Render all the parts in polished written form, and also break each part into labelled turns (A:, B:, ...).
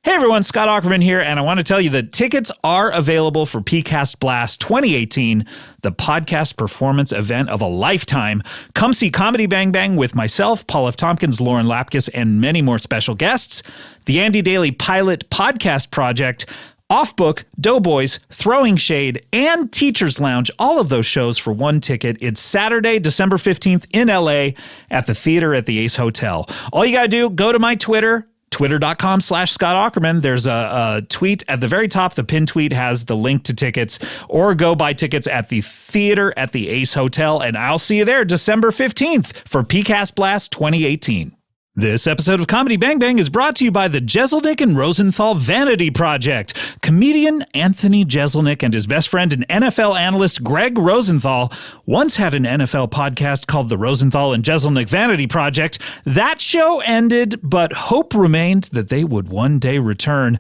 A: Hey everyone, Scott Aukerman here, and I want to tell you that tickets are available for PCast Blast 2018, the podcast performance event of a lifetime. Come see Comedy Bang Bang with myself, Paul F. Tompkins, Lauren Lapkus, and many more special guests. The Andy Daly Pilot Podcast Project, Off Book, Doughboys, Throwing Shade, and Teacher's Lounge, all of those shows for one ticket. It's Saturday, December 15th in LA at the theater at the Ace Hotel. All you got to do, go to my Twitter, twitter.com/Scott Aukerman. There's a tweet at the very top. The pinned tweet has the link to tickets, or go buy tickets at the theater at the Ace Hotel, and I'll see you there December 15th for PCast Blast 2018. This episode of Comedy Bang Bang is brought to you by the Jeselnik and Rosenthal Vanity Project. Comedian Anthony Jeselnik and his best friend and NFL analyst Greg Rosenthal once had an NFL podcast called the Rosenthal and Jeselnik Vanity Project. That show ended, but hope remained that they would one day return.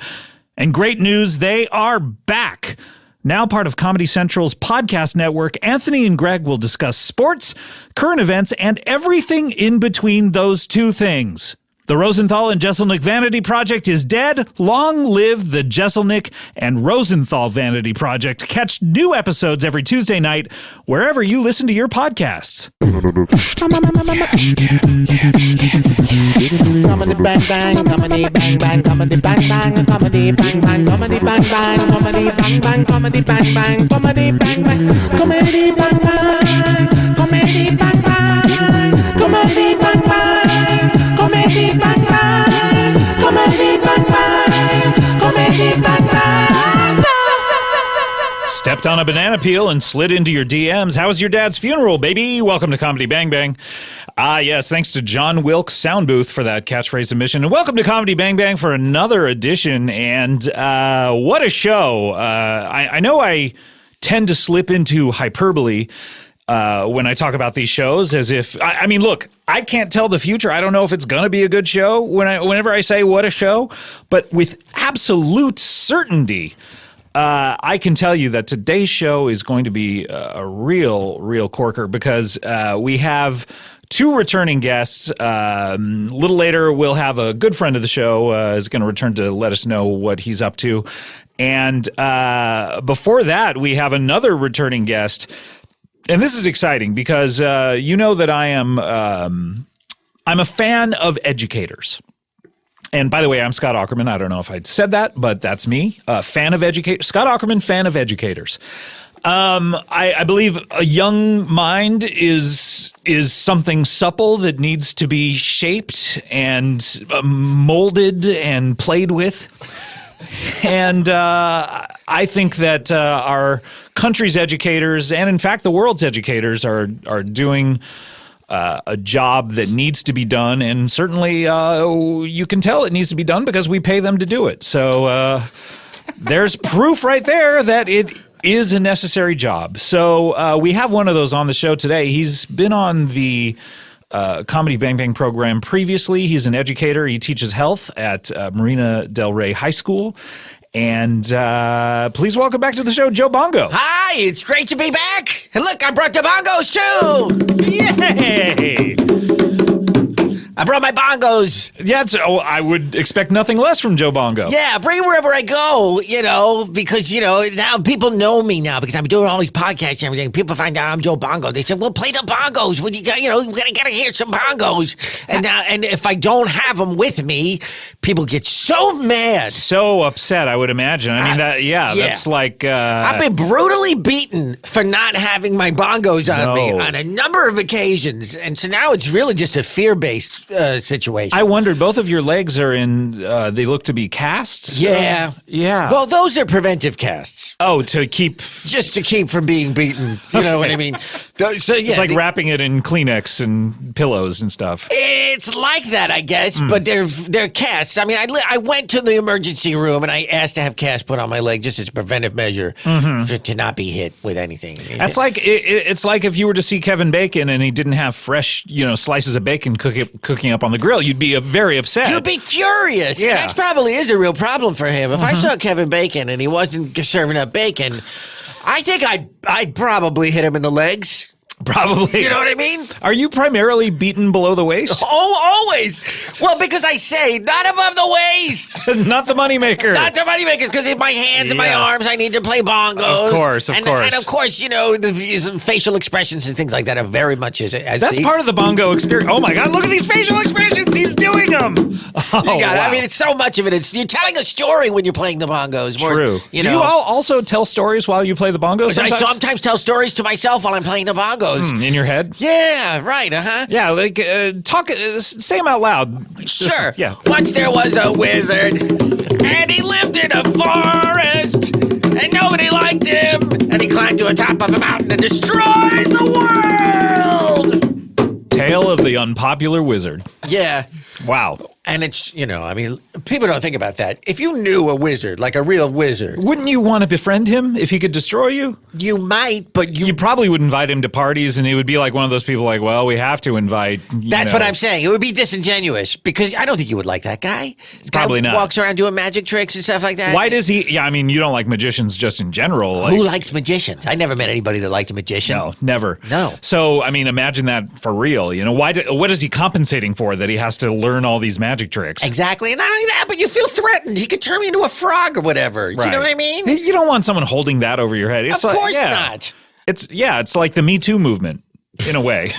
A: And great news, they are back. Now part of Comedy Central's podcast network, Anthony and Greg will discuss sports, current events, and everything in between those two things. The Rosenthal and Jeselnik Vanity Project is dead. Long live the Jeselnik and Rosenthal Vanity Project. Catch new episodes every Tuesday night wherever you listen to your podcasts.
B: Comedy bang bang, comedy bang bang, comedy bang bang, comedy bang bang, comedy bang bang, comedy bang bang, comedy bang bang, comedy bang bang, comedy bang bang, comedy bang bang, comedy bang bang, comedy bang bang, comedy bang bang, comedy bang bang.
A: Stepped on a banana peel and slid into your DMs. How was your dad's funeral, baby? Welcome to Comedy Bang Bang. Yes, thanks to John Wilkes Sound Booth for that catchphrase submission. And welcome to Comedy Bang Bang for another edition. And what a show. I know I tend to slip into hyperbole when I talk about these shows, as if, I mean, look, I can't tell the future. I don't know if it's going to be a good show whenever I say what a show. But with absolute certainty, I can tell you that today's show is going to be a real corker, because we have two returning guests. A little later, we'll have a good friend of the show is going to return to let us know what he's up to. And before that, we have another returning guest. And this is exciting because you know that I'm a fan of educators. And by the way, I'm Scott Aukerman. I don't know if I said that, but that's me. Fan of educators. Scott Aukerman, fan of educators. I believe a young mind is something supple that needs to be shaped and molded and played with. And I think that our country's educators, and in fact the world's educators, are doing a job that needs to be done, and certainly you can tell it needs to be done because we pay them to do it. So there's proof right there that it is a necessary job. So we have one of those on the show today. He's been on the Comedy Bang Bang program previously. He's an educator. He teaches health at Marina Del Rey High School. And please welcome back to the show, Joe Bongo.
C: Hi, it's great to be back. And look, I brought the bongos too.
A: Yay!
C: I brought my bongos.
A: Yeah, I would expect nothing less from Joe Bongo.
C: Yeah, bring it wherever I go, because, now people know me now because I'm doing all these podcasts and everything. People find out I'm Joe Bongo. They say, well, play the bongos. When you got, we gotta hear some bongos. And if I don't have them with me, people get so mad.
A: So upset, I would imagine. I mean, that's like...
C: I've been brutally beaten for not having my bongos on me on a number of occasions. And so now it's really just a fear-based situation.
A: I wondered, both of your legs are in, they look to be casts?
C: Yeah.
A: Yeah.
C: Well, those are preventive casts.
A: Oh, to keep...
C: Just to keep from being beaten. You know what I mean? So, yeah,
A: it's like wrapping it in Kleenex and pillows and stuff.
C: It's like that, I guess, but they're casts. I mean, I went to the emergency room and I asked to have casts put on my leg just as a preventive measure to not be hit with anything.
A: That's like it's like if you were to see Kevin Bacon and he didn't have fresh, slices of bacon cooking up on the grill, you'd be very upset.
C: You'd be furious.
A: Yeah.
C: That probably is a real problem for him. If I saw Kevin Bacon and he wasn't serving up bacon, I think I'd probably hit him in the legs.
A: Probably.
C: You know what I mean?
A: Are you primarily beaten below the waist?
C: Oh, always. Well, because I say not above the waist.
A: Not the moneymaker.
C: Not the moneymakers, because in my hands and my arms, I need to play bongos.
A: Of course.
C: And of course, the facial expressions and things like that are very much as
A: That's part of the bongo experience. Oh my God! Look at these facial expressions. He's doing them. Oh,
C: wow. I mean, it's so much of it. You're telling a story when you're playing the bongos.
A: True. Do you all also tell stories while you play the bongos?
C: I sometimes tell stories to myself while I'm playing the bongos.
A: In your head?
C: Yeah, right.
A: Yeah, like say them out loud.
C: Sure.
A: Yeah.
C: Once there was a wizard, and he lived in a forest, and nobody liked him, and he climbed to the top of a mountain and destroyed the world.
A: Tale of the Unpopular Wizard.
C: Yeah.
A: Wow.
C: And it's, people don't think about that. If you knew a wizard, like a real wizard.
A: Wouldn't you want to befriend him if he could destroy you?
C: You might, but
A: You probably would invite him to parties, and he would be like one of those people like, well, we have to invite.
C: That's what I'm saying. It would be disingenuous, because I don't think you would like that guy. This
A: Probably
C: guy
A: not.
C: walks around doing magic tricks and stuff like that.
A: Why does he? Yeah, I mean, you don't like magicians just in general.
C: Who likes magicians? I never met anybody that liked a magician.
A: No, never.
C: No.
A: So, I mean, imagine that for real. What is he compensating for that he has to learn all these magic tricks?
C: Exactly. And not only that, but you feel threatened. He could turn me into a frog or whatever.
A: Right.
C: You know what I mean?
A: You don't want someone holding that over your head. It's
C: Of course not.
A: It's like the Me Too movement in a way.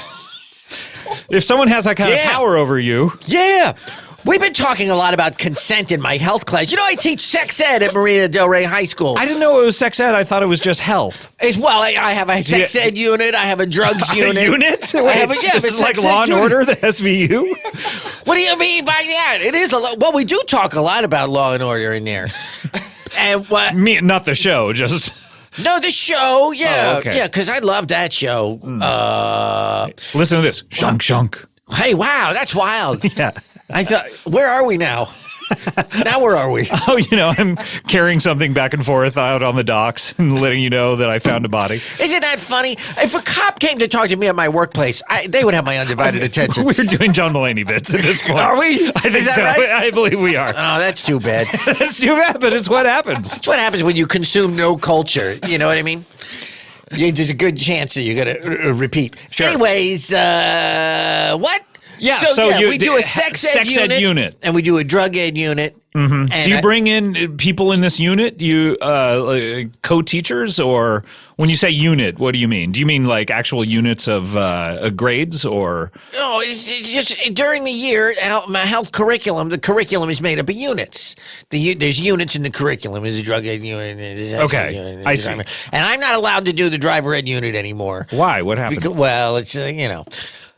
A: If someone has that kind of power over you.
C: Yeah. We've been talking a lot about consent in my health class. I teach sex ed at Marina Del Rey High School.
A: I didn't know it was sex ed. I thought it was just health.
C: I have a sex ed unit. I have a drugs unit.
A: A unit?
C: I have
A: this is like Law and Order, the SVU?
C: What do you mean by that? It is well, we do talk a lot about Law and Order in there. And what?
A: Not the show, just...
C: No, the show, yeah.
A: Oh, okay.
C: Yeah, because I love that show.
A: Listen to this. Shunk, shunk.
C: Hey, wow, that's wild.
A: Yeah.
C: I thought, where are we now? Now where are we?
A: Oh, I'm carrying something back and forth out on the docks and letting you know that I found a body.
C: Isn't that funny? If a cop came to talk to me at my workplace, they would have my undivided attention.
A: We're doing John Mulaney bits at this point.
C: Are we?
A: I think
C: Is that
A: so.
C: right?
A: I believe we are.
C: Oh, that's too bad.
A: That's too bad, but it's what happens.
C: That's what happens when you consume no culture. You know what I mean? There's a good chance that you're going to repeat.
A: Sure.
C: Anyways, what?
A: Yeah, so
C: we do a sex ed unit, and we do a drug ed unit.
A: Mm-hmm. Do you bring in people in this unit? You co-teachers, or when you say unit, what do you mean? Do you mean like actual units of grades, or? No,
C: it's just during the year, my health curriculum. The curriculum is made up of units. There's units in the curriculum. There's a drug ed unit. There's
A: okay,
C: unit,
A: I see.
C: And I'm not allowed to do the driver ed unit anymore.
A: Why? What happened?
C: It's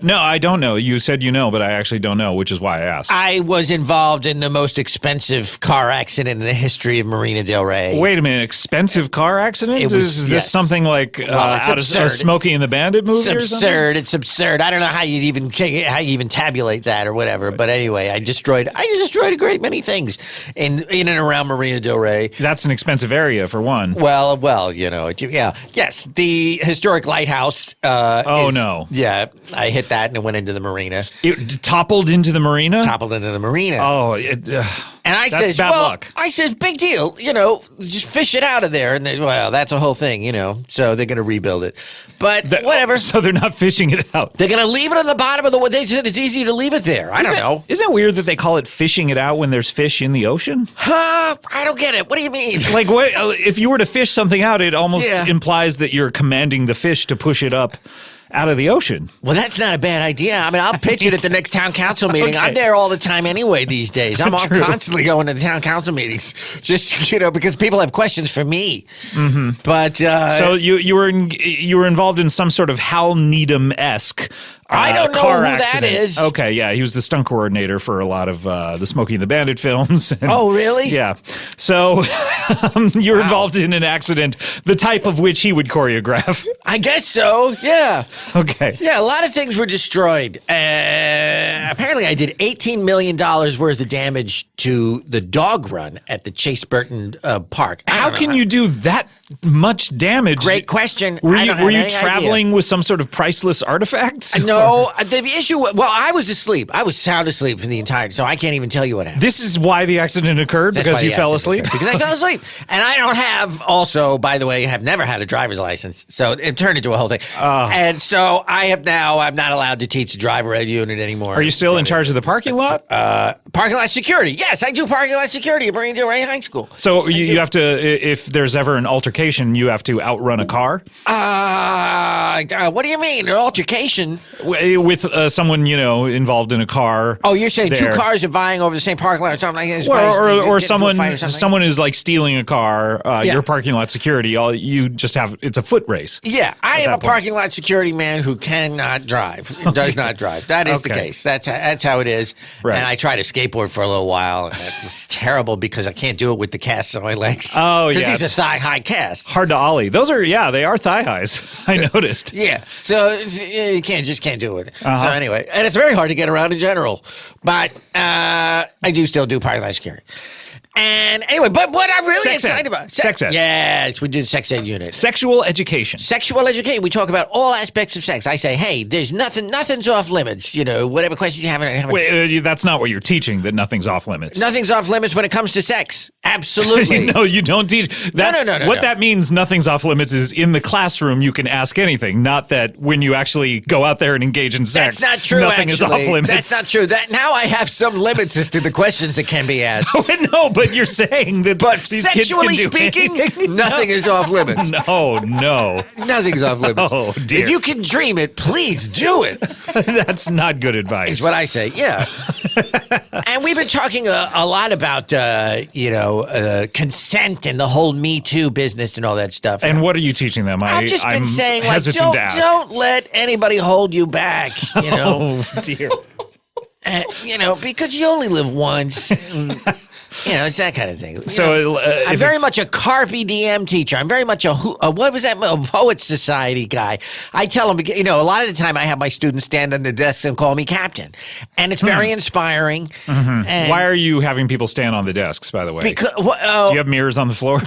A: No, I don't know. You said but I actually don't know, which is why I asked.
C: I was involved in the most expensive car accident in the history of Marina Del Rey.
A: Wait a minute, expensive car accident? Is this something like out of Smokey and the Bandit movie or something?
C: It's absurd. I don't know how you even tabulate that or whatever. But anyway, I destroyed a great many things in and around Marina Del Rey.
A: That's an expensive area for one.
C: Well, yeah. Yes, the historic lighthouse.
A: No.
C: Yeah, I hit that and it went into the marina.
A: It toppled into the marina?
C: Toppled into the marina.
A: Oh,
C: and I
A: that's
C: says,
A: bad luck.
C: I says, big deal, just fish it out of there. And that's a whole thing, so they're going to rebuild it. But whatever.
A: So they're not fishing it out.
C: They're going to leave it on the bottom of the water. They said it's easy to leave it there. I don't know.
A: Isn't it weird that they call it fishing it out when there's fish in the ocean?
C: I don't get it. What do you mean?
A: Like, what, if you were to fish something out, it almost implies that you're commanding the fish to push it up out of the ocean.
C: Well, that's not a bad idea. I mean, I'll pitch it at the next town council meeting.
A: Okay.
C: I'm there all the time anyway these days. I'm constantly going to the town council meetings, just because people have questions for me.
A: Mm-hmm.
C: But
A: so you were involved in some sort of Hal Needham-esque.
C: I don't know who that is.
A: Okay, yeah, he was the stunt coordinator for a lot of the Smokey and the Bandit films. And,
C: oh, really?
A: Yeah. So you were involved in an accident, the type of which he would choreograph.
C: I guess so, yeah.
A: Okay.
C: Yeah, a lot of things were destroyed. Apparently, I did $18 million worth of damage to the dog run at the Chase Burton Park.
A: How can you do that much damage?
C: Great question.
A: Were you traveling with some sort of priceless artifacts?
C: No, So the issue, well, I was asleep. I was sound asleep for the entire, so I can't even tell you what happened.
A: This is why the accident occurred,
C: That's
A: because
C: why
A: you
C: the
A: fell
C: accident
A: asleep?
C: occurred. Because I fell asleep. And I don't have, also, by the way, have never had a driver's license. So it turned into a whole thing. And so I'm not allowed to teach the driver ed unit anymore.
A: Are you still in charge of the parking lot?
C: Parking lot security. Yes, I do parking lot security at Marine Del Rey High School.
A: So you have to, if there's ever an altercation, you have to outrun a car?
C: What do you mean? An altercation?
A: With someone, involved in a car.
C: Oh, you're saying
A: there.
C: two cars are vying over the same parking lot or something like that?
A: Or someone is like stealing a car, your parking lot security, you just have, it's a foot race.
C: Yeah, I am a
A: point.
C: parking lot security man who cannot drive, does not drive. That is the case. That's how it is.
A: Right.
C: And I tried to skateboard for a little while, and that was terrible because I can't do it with the casts on my legs.
A: Oh, yeah.
C: Because these are thigh-high casts.
A: Hard to ollie. Those are, they are thigh highs. I noticed.
C: Yeah, so you can't do it. So anyway, and it's very hard to get around in general. But I do still do parking lot security. And anyway, but what I'm really
A: Sex ed.
C: excited about.
A: Sex ed.
C: Yes, we do the sex ed unit.
A: Sexual education.
C: Sexual education. We talk about all aspects of sex. I say, hey, there's nothing's off limits. Whatever questions you have.
A: Wait, that's not what you're teaching, that nothing's off limits.
C: Nothing's off limits when it comes to sex. Absolutely.
A: No, you don't teach. That's,
C: No.
A: What that means, nothing's off limits, is in the classroom you can ask anything, not that when you actually go out there and engage in sex.
C: That's not true,
A: Nothing is off limits.
C: That's not true. Now I have some limits as to the questions that can be asked.
A: No, but you're saying that
C: But
A: these kids can
C: sexually
A: do
C: speaking,
A: anything?
C: nothing is off limits.
A: No.
C: Nothing's off limits.
A: Oh, dear.
C: If you can dream it, please do it.
A: That's not good advice.
C: Is what I say. Yeah. And we've been talking a lot about, consent and the whole Me Too business and all that stuff.
A: And what are you teaching them?
C: I've just been
A: I'm
C: saying, like,
A: hesitant to ask.
C: don't let anybody hold you back,
A: Oh, dear.
C: because you only live once. It's that kind of thing.
A: So,
C: I'm very much a Carpe Diem teacher. I'm very much a what was that? A Poet Society guy. I tell them, a lot of the time I have my students stand on their desks and call me captain, and it's very inspiring.
A: Mm-hmm.
C: And
A: why are you having people stand on the desks, by the way?
C: Because
A: do you have mirrors on the floor?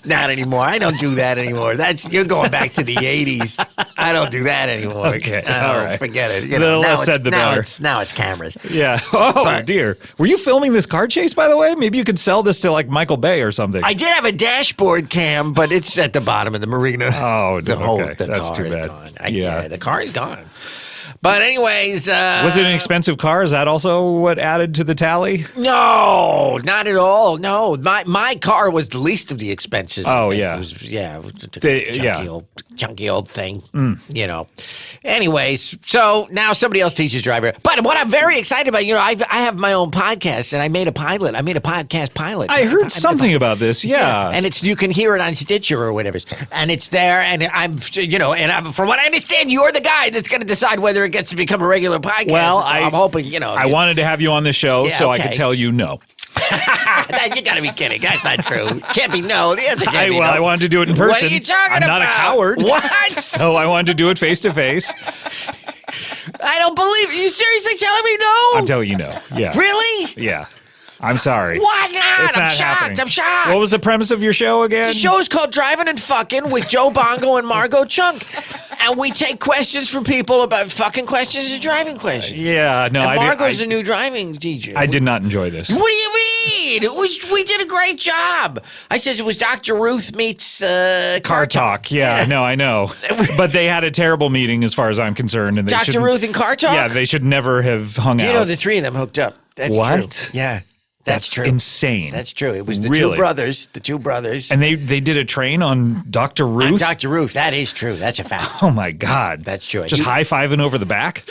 C: Not anymore. I don't do that anymore. You're going back to the 80s. I don't do that anymore.
A: Okay, all right.
C: Forget it.
A: The less said, the better.
C: Now it's cameras.
A: Yeah. Oh, dear. Were you filming this car chase, by the way? Maybe you could sell this to, like, Michael Bay or something.
C: I did have a dashboard cam, but it's at the bottom of the marina.
A: Oh,
C: the
A: that's
C: car
A: too bad.
C: is gone. Yeah, the car is gone. But anyways,
A: was it an expensive car? Is that also what added to the tally?
C: No, not at all. No, my car was the least of the expenses.
A: Oh, yeah.
C: It was a chunky old thing. Anyways, so now somebody else teaches driver. But what I'm very excited about, I have my own podcast and I made a pilot. I made a podcast pilot.
A: I heard something about this. Yeah,
C: and you can hear it on Stitcher or whatever, and it's there. And I'm from what I understand, you're the guy that's going to decide whether it gets to become a regular podcast.
A: Well,
C: so I'm hoping,
A: I wanted to have you on the show I could tell you no.
C: You got to be kidding. That's not true. Can't be no. The answer can't be no.
A: I wanted to do it in person.
C: What are you talking
A: I'm
C: about?
A: not a coward.
C: What?
A: So I wanted to do it face to face.
C: I don't believe it. You seriously telling me no?
A: I'm telling you no. Yeah.
C: Really?
A: Yeah. I'm sorry.
C: Why not?
A: It's
C: I'm
A: not
C: shocked.
A: happening.
C: I'm shocked.
A: What was the premise of your show again?
C: The show is called Driving and Fucking with Joe Bongo and Margot Chunk. And we take questions from people about fucking questions and driving questions.
A: Yeah, no,
C: and Margot's a new driving teacher.
A: I did not enjoy this.
C: What do you mean? We did a great job. I said it was Dr. Ruth meets
A: Car Talk. Yeah, no, I know. But they had a terrible meeting as far as I'm concerned. And
C: Dr. Ruth and Car Talk?
A: Yeah, they should never have hung out.
C: The three of them hooked up. That's
A: what?
C: True. Yeah. That's true.
A: Insane.
C: That's true. It was the two brothers.
A: And they did a train on Dr. Ruth?
C: On Dr. Ruth. That is true. That's a fact.
A: Oh, my God.
C: That's true.
A: Just high-fiving over the back?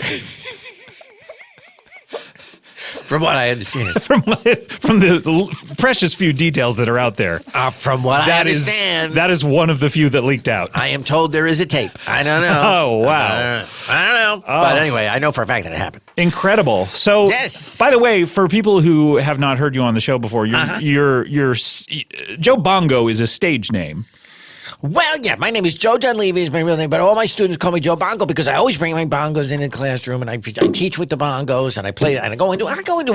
C: From what I understand.
A: from the precious few details that are out there.
C: From what I understand.
A: That is one of the few that leaked out.
C: I am told there is a tape. I don't know.
A: Oh, wow.
C: I don't know. Oh. But anyway, I know for a fact that it happened.
A: Incredible. So,
C: yes.
A: By the way, for people who have not heard you on the show before, your Joe Bongo is a stage name.
C: Well, yeah, my name is Joe Dunleavy is my real name, but all my students call me Joe Bongo because I always bring my bongos in the classroom, and I teach with the bongos, and I play, and I go into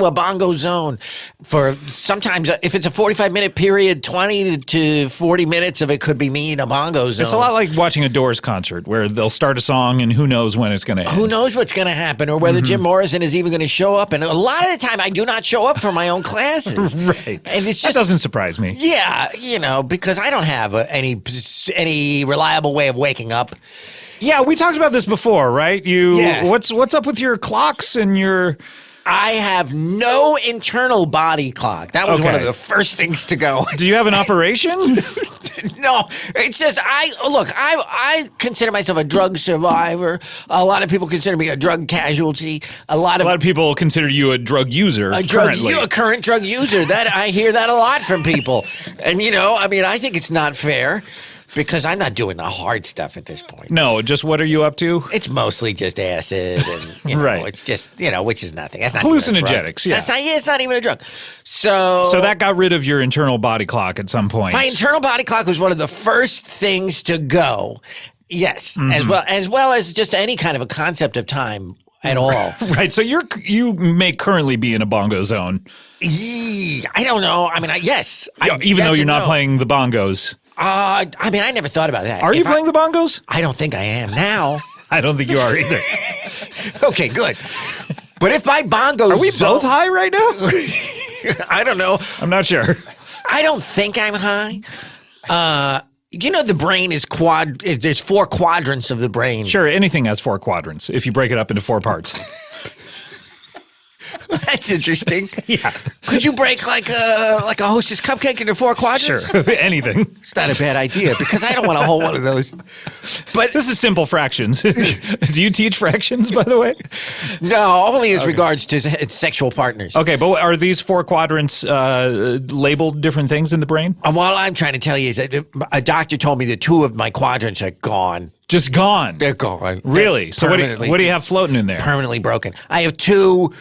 C: a bongo zone for sometimes, if it's a 45-minute period, 20 to 40 minutes of it could be me in a bongo zone.
A: It's a lot like watching a Doors concert where they'll start a song and who knows when it's going to end.
C: Who knows what's going to happen or whether Jim Morrison is even going to show up. And a lot of the time, I do not show up for my own classes.
A: Right.
C: And it's
A: that
C: just,
A: doesn't surprise me.
C: Yeah, because I don't have any reliable way of waking up.
A: Yeah, we talked about this before, right? What's up with your clocks and your...
C: I have no internal body clock. That was one of the first things to go.
A: Do you have an operation?
C: No, it's just I consider myself a drug survivor. A lot of people consider me a drug casualty. A lot of
A: people consider you a drug user.
C: A current drug user. That I hear that a lot from people. And I think it's not fair. Because I'm not doing the hard stuff at this point.
A: No, just what are you up to?
C: It's mostly just acid, and
A: right.
C: It's just which is nothing. That's not
A: hallucinogenics.
C: Even a drug. It's not even a drug. So
A: that got rid of your internal body clock at some point.
C: My internal body clock was one of the first things to go. Yes, as well as just any kind of a concept of time at all.
A: Right. So you may currently be in a bongo zone.
C: I don't know. Yes.
A: Even though you're not playing the bongos.
C: I never thought about that.
A: Are you playing the bongos?
C: I don't think I am now.
A: I don't think you are either.
C: Okay, good. But if my bongos...
A: Are we both high right now?
C: I don't know.
A: I'm not sure.
C: I don't think I'm high. The brain is there's 4 quadrants of the brain.
A: Sure, anything has 4 quadrants if you break it up into 4 parts.
C: That's interesting.
A: Yeah.
C: Could you break like a Hostess cupcake into 4 quadrants?
A: Sure, anything.
C: It's not a bad idea because I don't want a whole one of those. But
A: this is simple fractions. Do you teach fractions, by the way?
C: No, only as regards to sexual partners.
A: Okay, but are these 4 quadrants labeled different things in the brain?
C: What I'm trying to tell you is that a doctor told me that 2 of my quadrants are gone.
A: Just gone?
C: They're gone.
A: Really? So what do you have floating in there?
C: Permanently broken. I have two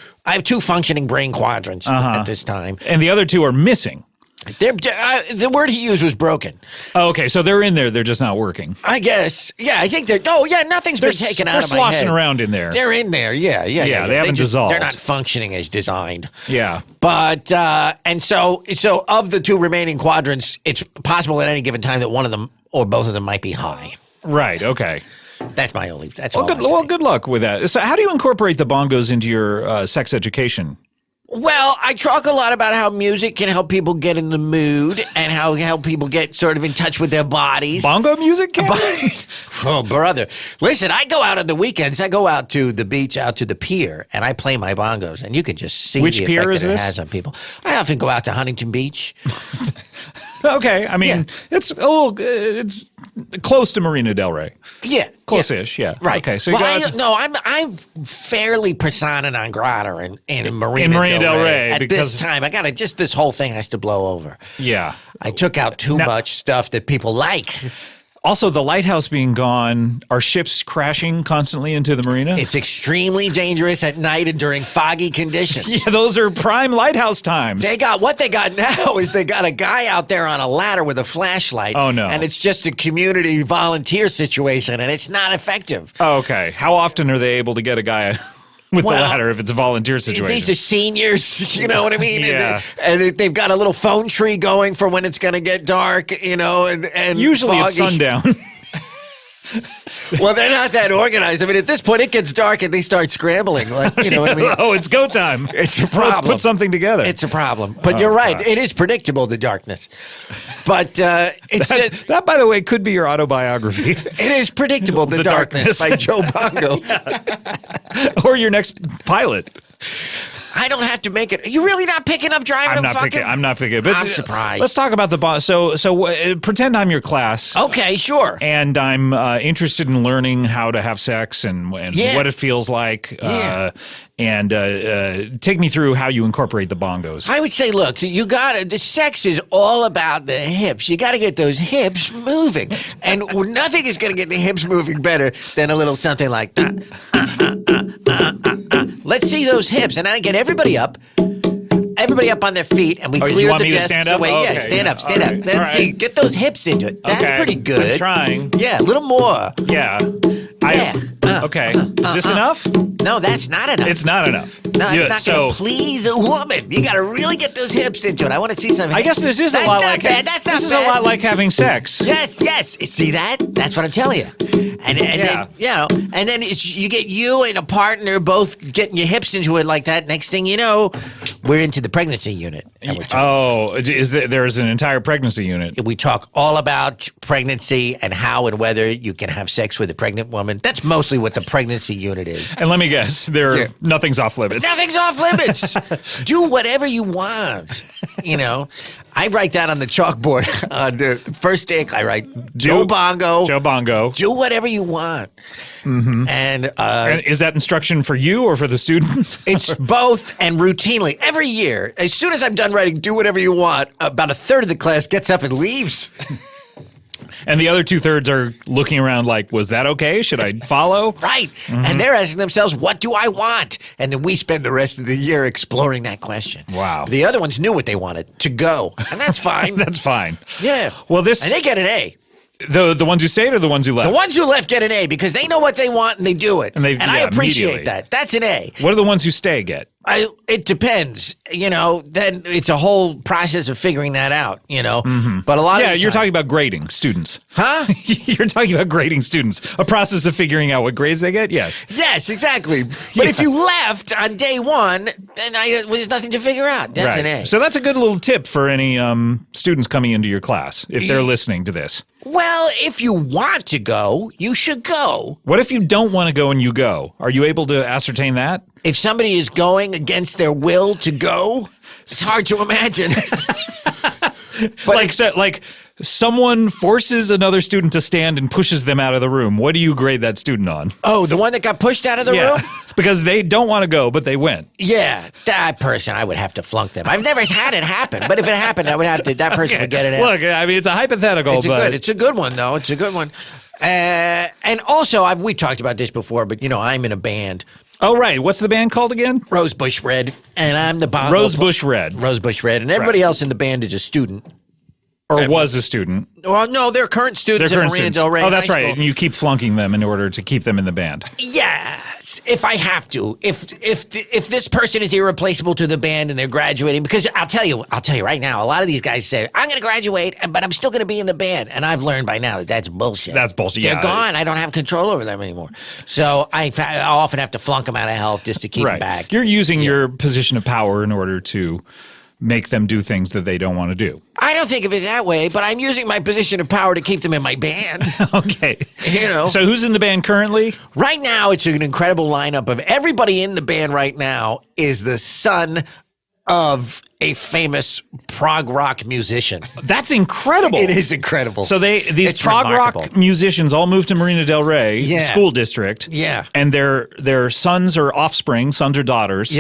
C: functioning brain quadrants at this time.
A: And the other 2 are missing.
C: The word he used was broken.
A: Oh, okay, so they're in there. They're just not working.
C: I guess. Yeah, I think they're... Oh, yeah, nothing's been taken out of my head.
A: They're sloshing around in there.
C: They're in there, yeah.
A: They haven't dissolved.
C: They're not functioning as designed.
A: Yeah.
C: But, and so of the 2 remaining quadrants, it's possible at any given time that one of them or both of them might be high.
A: Right, okay.
C: That's my only...
A: Good luck with that. So how do you incorporate the bongos into your sex education?
C: Well, I talk a lot about how music can help people get in the mood and how help people get sort of in touch with their bodies.
A: Bongo music can?
C: Oh, brother. Listen, I go out on the weekends. I go out to the beach, out to the pier, and I play my bongos. And you can just see
A: Which
C: the
A: pier
C: effect
A: is
C: that
A: this?
C: It has on people. I often go out to Huntington Beach.
A: Okay, it's a little, it's close to Marina Del Rey.
C: Yeah,
A: close-ish. Yeah,
C: right.
A: Okay, so
C: I'm fairly persona non grata in Marina
A: Del Rey
C: at this time. This whole thing has to blow over.
A: Yeah,
C: I took out too much stuff that people like.
A: Also, the lighthouse being gone, are ships crashing constantly into the marina?
C: It's extremely dangerous at night and during foggy conditions.
A: Yeah, those are prime lighthouse times.
C: What they got now is they got a guy out there on a ladder with a flashlight.
A: Oh, no.
C: And it's just a community volunteer situation, and it's not effective.
A: Oh, okay. How often are they able to get a guy with the ladder if it's a volunteer situation?
C: These are seniors, you know what I mean?
A: Yeah.
C: And they've got a little phone tree going for when it's going to get dark, and
A: usually
C: foggy.
A: it's sundown.
C: Well, they're not that organized. At this point, it gets dark and they start scrambling. You know what I mean?
A: Oh, it's go time.
C: It's a problem.
A: Let's put something together.
C: It's a problem. But you're right. God. It is predictable, the darkness. But
A: that, by the way, could be your autobiography.
C: It is predictable, the darkness by Joe Bongo.
A: Or your next pilot.
C: I don't have to make it. Are you really not picking up driving?
A: I'm not picking. But
C: I'm surprised.
A: Let's talk about the boss. So pretend I'm your class.
C: Okay, sure.
A: And I'm interested in learning how to have sex and what it feels like.
C: Yeah.
A: And take me through how you incorporate the bongos.
C: I would say, look, the sex is all about the hips. You got to get those hips moving. And nothing is going to get the hips moving better than a little something like, let's see those hips. And I get everybody up. everybody up on their feet, and we
A: you
C: clear
A: want
C: the
A: me to
C: desks
A: stand up?
C: away.
A: Oh,
C: Yeah,
A: okay.
C: stand up, stand
A: All
C: up.
A: right.
C: Let's
A: All
C: see.
A: right.
C: Get those hips into it. That's
A: Okay.
C: pretty good.
A: I'm trying.
C: Yeah, a little more.
A: Yeah.
C: Yeah.
A: Okay. Is this enough?
C: No, that's not enough.
A: It's not enough.
C: No, it's
A: Yeah,
C: not going to please a woman. You got to really get those hips into it. I want to see some hips.
A: I guess this is
C: That's
A: a lot
C: not
A: like
C: bad. That's not
A: this is
C: bad.
A: a lot like having sex.
C: Yes, yes. See that? That's what I'm telling you. And
A: Yeah.
C: then, you know, and then you get you and a partner both getting your hips into it like that. Next thing you know, we're into the pregnancy unit. And
A: There's an entire pregnancy unit.
C: we talk all about pregnancy and how and whether you can have sex with a pregnant woman. That's mostly what the pregnancy unit is.
A: And let me guess, nothing's off limits.
C: Nothing's off limits. Do whatever you want. You know, I write that on the chalkboard. On the first stick, I write Joe Bongo.
A: Joe Bongo.
C: Do whatever you want. Mm-hmm. And
A: Is that instruction for you or for the students?
C: it's both, and routinely every year, as soon as I'm done writing "Do whatever you want," about a third of the class gets up and leaves.
A: And the other 2/3 are looking around like, was that okay? Should I follow?
C: Right. And they're asking themselves, what do I want? And then we spend the rest of the year exploring that question.
A: Wow.
C: The other ones knew what they wanted, to go. And that's fine.
A: That's fine.
C: Yeah.
A: Well,
C: And they get an A.
A: the ones who stayed or the ones who left?
C: The ones who left get an A because they know what they want and they do it.
A: And
C: I appreciate
A: immediately.
C: that. That's an A.
A: What do the ones who stay get?
C: It depends, you know. Then it's a whole process of figuring that out, you know. But a lot of
A: You're talking about grading students.
C: huh?
A: You're talking about grading students. A process of figuring out what grades they get? Yes.
C: Yes, exactly. But if you left on day one, then there's nothing to figure out. That's an A.
A: So that's a good little tip for any students coming into your class if they're listening to this.
C: Well, if you want to go, you should go.
A: What if you don't want to go and you go? Are you able to ascertain that?
C: If somebody is going against their will to go, it's hard to imagine.
A: Like someone forces another student to stand and pushes them out of the room. What do you grade that student on?
C: Oh, the one that got pushed out of the room?
A: Because they don't want to go, but they went.
C: Yeah, that person, I would have to flunk them. I've never had it happen, but if it happened, I would have to. That person would get it.
A: Look, I mean, it's a hypothetical,
C: It's a good one, though. It's a good one. And also, we talked about this before, but you know, I'm in a band.
A: Oh, right. What's the band called again?
C: Rosebush Red, and I'm the bongo.
A: Rosebush Red.
C: Rosebush Red, and everybody else in the band is a student.
A: Or was a student.
C: Well, no, they're current students at Maria Del Rey.
A: Oh, that's
C: High
A: right.
C: School.
A: And you keep flunking them in order to keep them in the band.
C: Yes, if I have to. If this person is irreplaceable to the band and they're graduating, because I'll tell you right now, a lot of these guys say, I'm going to graduate, but I'm still going to be in the band. And I've learned by now that that's bullshit.
A: That's bullshit,
C: They're
A: yeah.
C: gone. I don't have control over them anymore. So I often have to flunk them out of health just to keep them back.
A: You're using your position of power in order to make them do things that they don't want to do.
C: I don't think of it that way, but I'm using my position of power to keep them in my band.
A: Okay.
C: You know.
A: So who's in the band currently?
C: Right now, it's an incredible lineup of everybody in the band right now is the son of a famous prog rock musician.
A: That's incredible.
C: It is incredible.
A: So these
C: It's
A: prog
C: remarkable.
A: rock musicians all moved to Marina Del Rey school district.
C: Yeah.
A: And their sons or offspring, sons or daughters,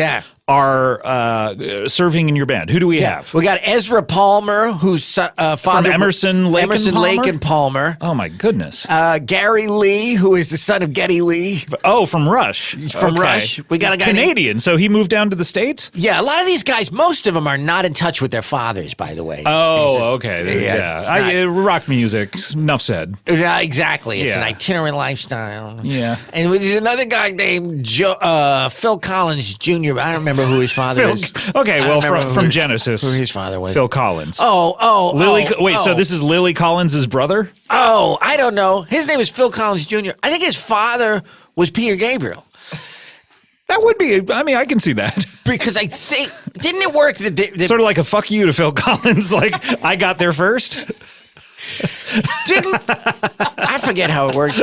A: are serving in your band. Who do we have?
C: We got Ezra Palmer, who's father
A: From Emerson, Lake and Palmer?
C: Lake and Palmer.
A: Oh my goodness.
C: Gary Lee, who is the son of Geddy Lee.
A: Oh, from Rush.
C: From Rush. We got a guy named-
A: Canadian. So he moved down to the States?
C: Yeah, a lot of these guys, most of them are not in touch with their fathers, by the way.
A: Oh, okay.
C: Yeah, it's not-
A: Rock music. Enough said.
C: Exactly. It's an
A: Yeah.
C: itinerant lifestyle.
A: Yeah.
C: And there's another guy named Phil Collins Jr. I don't remember who his father is.
A: Okay,
C: I
A: well,
C: don't remember
A: from
C: who
A: Genesis.
C: who his father was.
A: Phil Collins.
C: Lily.
A: So this is Lily Collins' brother?
C: Oh, I don't know. His name is Phil Collins Jr. I think his father was Peter Gabriel.
A: That would be, I mean, I can see that.
C: Because I think, didn't it work that
A: Sort of like a fuck you to Phil Collins, like, I got there first.
C: I forget how it worked.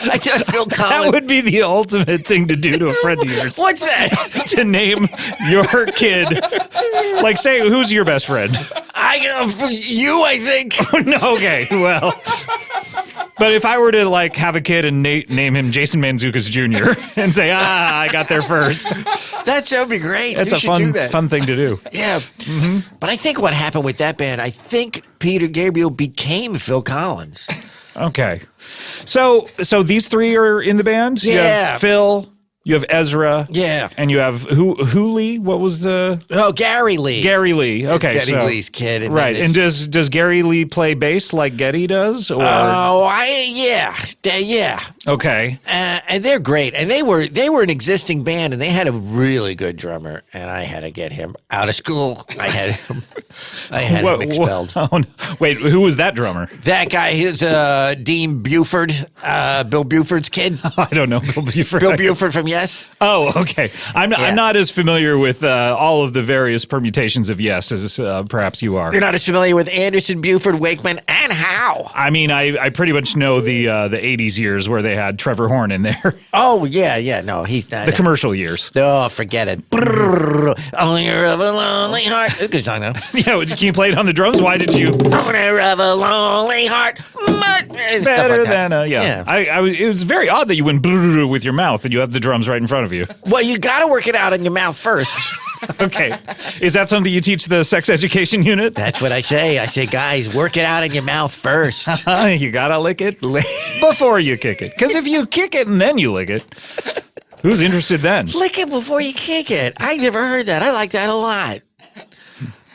C: I thought Phil Collins.
A: That would be the ultimate thing to do to a friend of yours.
C: What's that?
A: To name your kid. Like, say, who's your best friend?
C: You, I think.
A: No, okay, well. But if I were to, like, have a kid and name him Jason Mantzoukas Jr. and say, I got there first.
C: That would be great.
A: That's
C: You
A: a
C: should do
A: fun,
C: that.
A: fun thing to do.
C: Yeah. But I think what happened with that band, I think Peter Gabriel became Phil Collins.
A: Okay. So these three are in the band? You
C: Yeah.
A: have Phil, you have Ezra.
C: Yeah.
A: And you have Lee? What was the...
C: Oh, Gary Lee.
A: Gary Lee. Okay.
C: Getty Lee's kid. And
A: right.
C: then
A: And does Gary Lee play bass like Getty does? Or
C: yeah.
A: okay.
C: And they're great. And they were an existing band, and they had a really good drummer. And I had to get him out of school. I had him expelled.
A: Oh, no. Wait, who was that drummer?
C: That guy, he was Dean Buford, Bill Buford's kid.
A: I don't know. Bill Buford.
C: Bill Buford from Yes.
A: Oh, okay. I'm not as familiar with all of the various permutations of Yes as perhaps you are.
C: You're not as familiar with Anderson, Buford, Wakeman, and Howe.
A: I mean, I pretty much know the 80s years where they had Trevor Horn in there.
C: Oh, yeah. No, he's not.
A: The commercial years.
C: Oh, forget it. Owner of a lonely heart. That's a good song, though.
A: Yeah, can you play it on the drums? Why did you?
C: Owner of a lonely heart.
A: Better than yeah. It was very odd that you went with your mouth and you have the drums right in front of you.
C: Well, you got to work it out in your mouth first.
A: Okay. Is that something you teach the sex education unit?
C: That's what I say. I say, guys, work it out in your mouth first.
A: You gotta lick it before you kick it. Because if you kick it and then you lick it, who's interested then?
C: Lick it before you kick it. I never heard that. I like that a lot.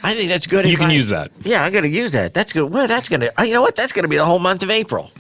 C: I think that's good.
A: You can use that.
C: Yeah, I'm going to use that. That's good. Well, that's going to, you know what? That's going to be the whole month of April.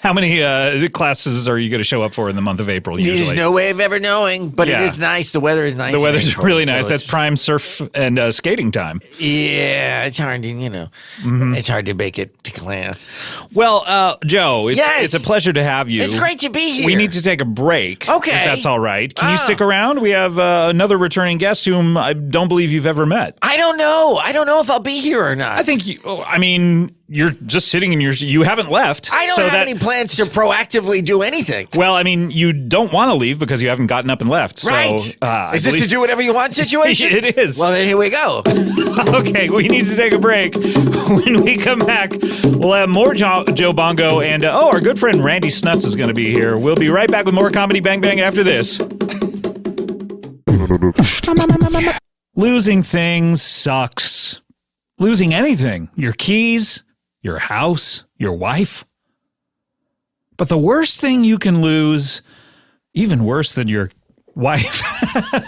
A: How many classes are you going to show up for in the month of April usually?
C: There's no way of ever knowing, but it is nice. The weather is nice.
A: The weather's really nice. That's prime surf and skating time.
C: Yeah, it's hard to, it's hard to make it to class.
A: Well, Joe, it's a pleasure to have you.
C: It's great to be here.
A: We need to take a break.
C: Okay.
A: If that's all right. Can you stick around? We have another returning guest whom I don't believe you've ever met.
C: I don't know. I don't know if I'll be here or not.
A: I think you're just sitting in you haven't left.
C: I don't have any plans to proactively do anything.
A: Well, I mean, you don't want to leave because you haven't gotten up and left.
C: Right.
A: So,
C: is this a do whatever you want situation?
A: It is.
C: Well, then here we go.
A: Okay, we need to take a break. When we come back, we'll have more Joe Bongo and, our good friend Randy Snuts is going to be here. We'll be right back with more Comedy Bang Bang after this. Losing things sucks. Losing anything. Your keys, your house, your wife. But the worst thing you can lose, even worse than your wife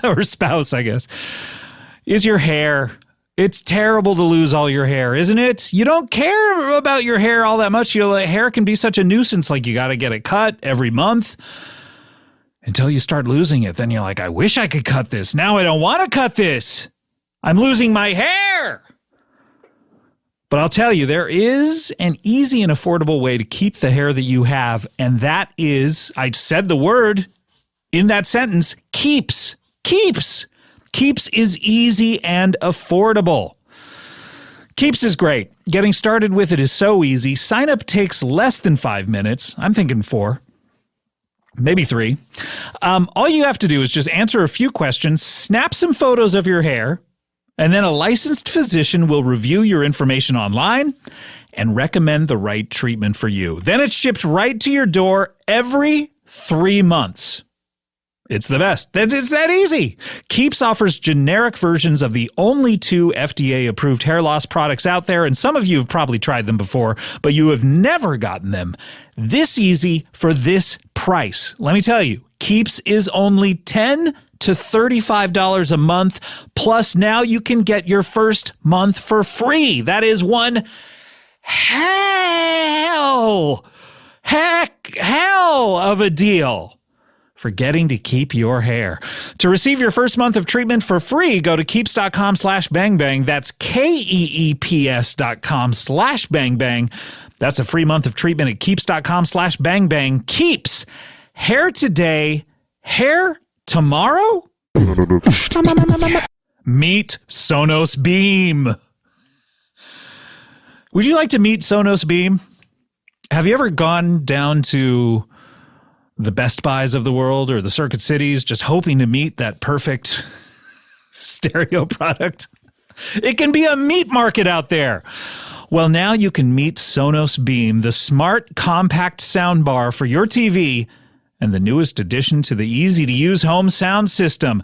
A: or spouse, I guess, is your hair. It's terrible to lose all your hair, isn't it? You don't care about your hair all that much. Your hair can be such a nuisance, like you got to get it cut every month until you start losing it. Then you're like, I wish I could cut this. Now I don't want to cut this. I'm losing my hair. But I'll tell you, there is an easy and affordable way to keep the hair that you have, and that is, I said the word in that sentence, keeps. Keeps. Keeps is easy and affordable. Keeps is great. Getting started with it is so easy. Sign up takes less than 5 minutes. I'm thinking 4. Maybe 3. All you have to do is just answer a few questions, snap some photos of your hair, and then a licensed physician will review your information online and recommend the right treatment for you. Then it's shipped right to your door every 3 months. It's the best. It's that easy. Keeps offers generic versions of the only 2 FDA-approved hair loss products out there, and some of you have probably tried them before, but you have never gotten them this easy for this price. Let me tell you, Keeps is only $10 to $35 a month, plus now you can get your first month for free. That is one hell of a deal for getting to keep your hair. To receive your first month of treatment for free, go to keeps.com/bangbang. That's KEEPS.com/bangbang. That's a free month of treatment at keeps.com/bangbang. Keeps. Hair today, hair tomorrow? Meet Sonos Beam. Would you like to meet Sonos Beam? Have you ever gone down to the Best Buys of the world or the Circuit Cities just hoping to meet that perfect stereo product? It can be a meat market out there. Well, now you can meet Sonos Beam, the smart, compact soundbar for your TV and the newest addition to the easy-to-use home sound system.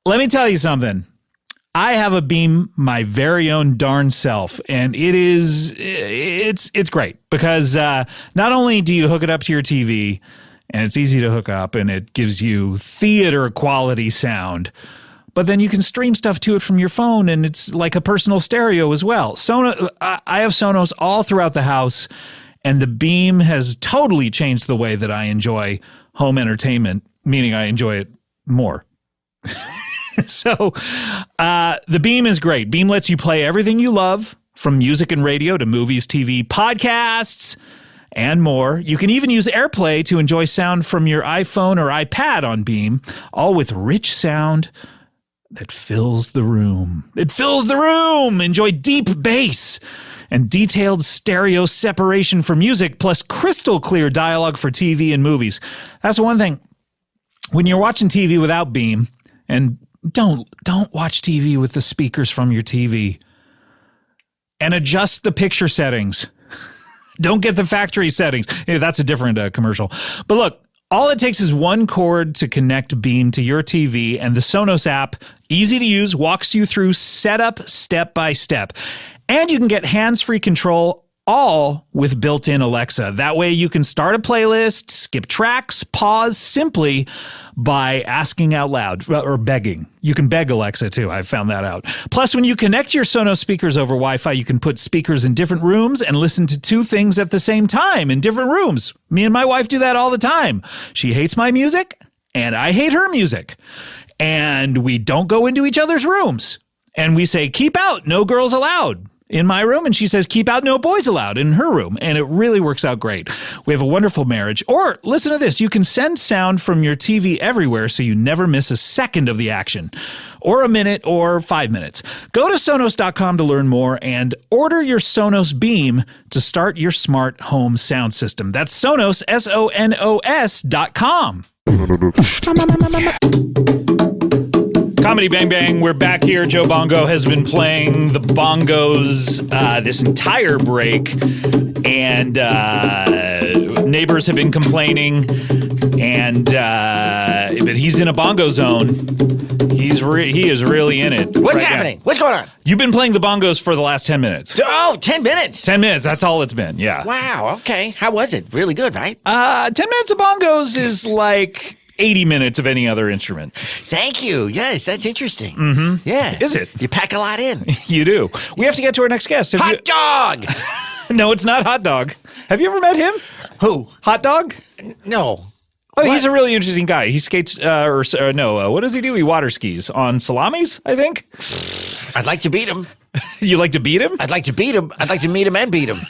A: Let me tell you something. I have a Beam my very own darn self, and it's great because not only do you hook it up to your TV, and it's easy to hook up, and it gives you theater quality sound, but then you can stream stuff to it from your phone, and it's like a personal stereo as well. I have Sonos all throughout the house, and the Beam has totally changed the way that I enjoy home entertainment, meaning I enjoy it more. So the Beam is great. Beam lets you play everything you love, from music and radio to movies, TV, podcasts, and more. You can even use AirPlay to enjoy sound from your iPhone or iPad on Beam, all with rich sound that fills the room. It fills the room! Enjoy deep bass and detailed stereo separation for music, plus crystal clear dialogue for TV and movies. That's one thing. When you're watching TV without Beam, and don't watch TV with the speakers from your TV, and adjust the picture settings. Don't get the factory settings. Yeah, that's a different commercial. But look, all it takes is one cord to connect Beam to your TV, and the Sonos app, easy to use, walks you through setup step by step. And you can get hands-free control, all with built-in Alexa. That way you can start a playlist, skip tracks, pause simply by asking out loud, or begging. You can beg Alexa too, I found that out. Plus, when you connect your Sonos speakers over Wi-Fi, you can put speakers in different rooms and listen to two things at the same time in different rooms. Me and my wife do that all the time. She hates my music, and I hate her music. And we don't go into each other's rooms. And we say, keep out, no girls allowed in my room, and she says, keep out, no boys allowed in her room, and it really works out great. We have a wonderful marriage. Or, listen to this, you can send sound from your TV everywhere so you never miss a second of the action, or a minute, or 5 minutes. Go to Sonos.com to learn more, and order your Sonos Beam to start your smart home sound system. That's Sonos, SONOS.com. Comedy Bang Bang, we're back here. Joe Bongo has been playing the bongos this entire break, and neighbors have been complaining, and but he's in a bongo zone. He is really in it.
C: What's
A: right
C: happening?
A: now.
C: What's going on?
A: You've been playing the bongos for the last 10 minutes.
C: Oh, 10 minutes.
A: 10 minutes, that's all it's been, yeah.
C: Wow, okay. How was it? Really good, right?
A: 10 minutes of bongos is like 80 minutes of any other instrument.
C: Thank you. Yes, that's interesting. Mm-hmm. Yeah.
A: Is it?
C: You pack a lot in.
A: You do. We have to get to our next guest.
C: Hot dog!
A: No, it's not Hot Dog. Have you ever met him?
C: Who?
A: Hot Dog?
C: No.
A: Oh, he's a really interesting guy. He skates, what does he do? He water skis on salamis, I think.
C: I'd like to beat him.
A: You like to beat him?
C: I'd like to beat him. I'd like to meet him and beat him.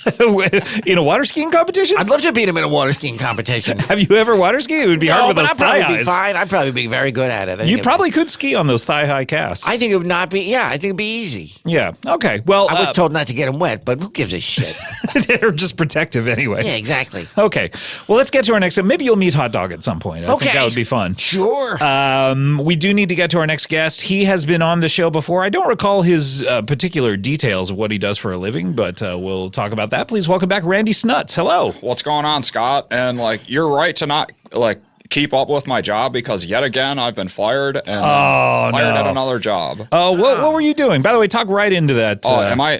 A: In a water skiing competition?
C: I'd love to beat him in a water skiing competition.
A: Have you ever water skied? It would be hard with those
C: I'd
A: thigh
C: probably
A: highs.
C: be fine. I'd probably be very good at it.
A: You probably could ski on those thigh-high casts.
C: I think it would not be. Yeah, I think it'd be easy.
A: Yeah. Okay. Well,
C: I was told not to get him wet, but who gives a shit?
A: they're just protective anyway.
C: Yeah, exactly.
A: Okay. Well, let's get to our next. Maybe you'll meet Hot Dog at some point. I think that would be fun.
C: Sure.
A: We do need to get to our next guest. He has been on the show before. I don't recall his particular details of what he does for a living, but we'll talk about that. Please welcome back Randy Snuts. Hello.
D: What's going on, Scott? And you're right to not keep up with my job, because yet again I've been fired and fired at another job.
A: Oh, what were you doing? By the way, talk right into that.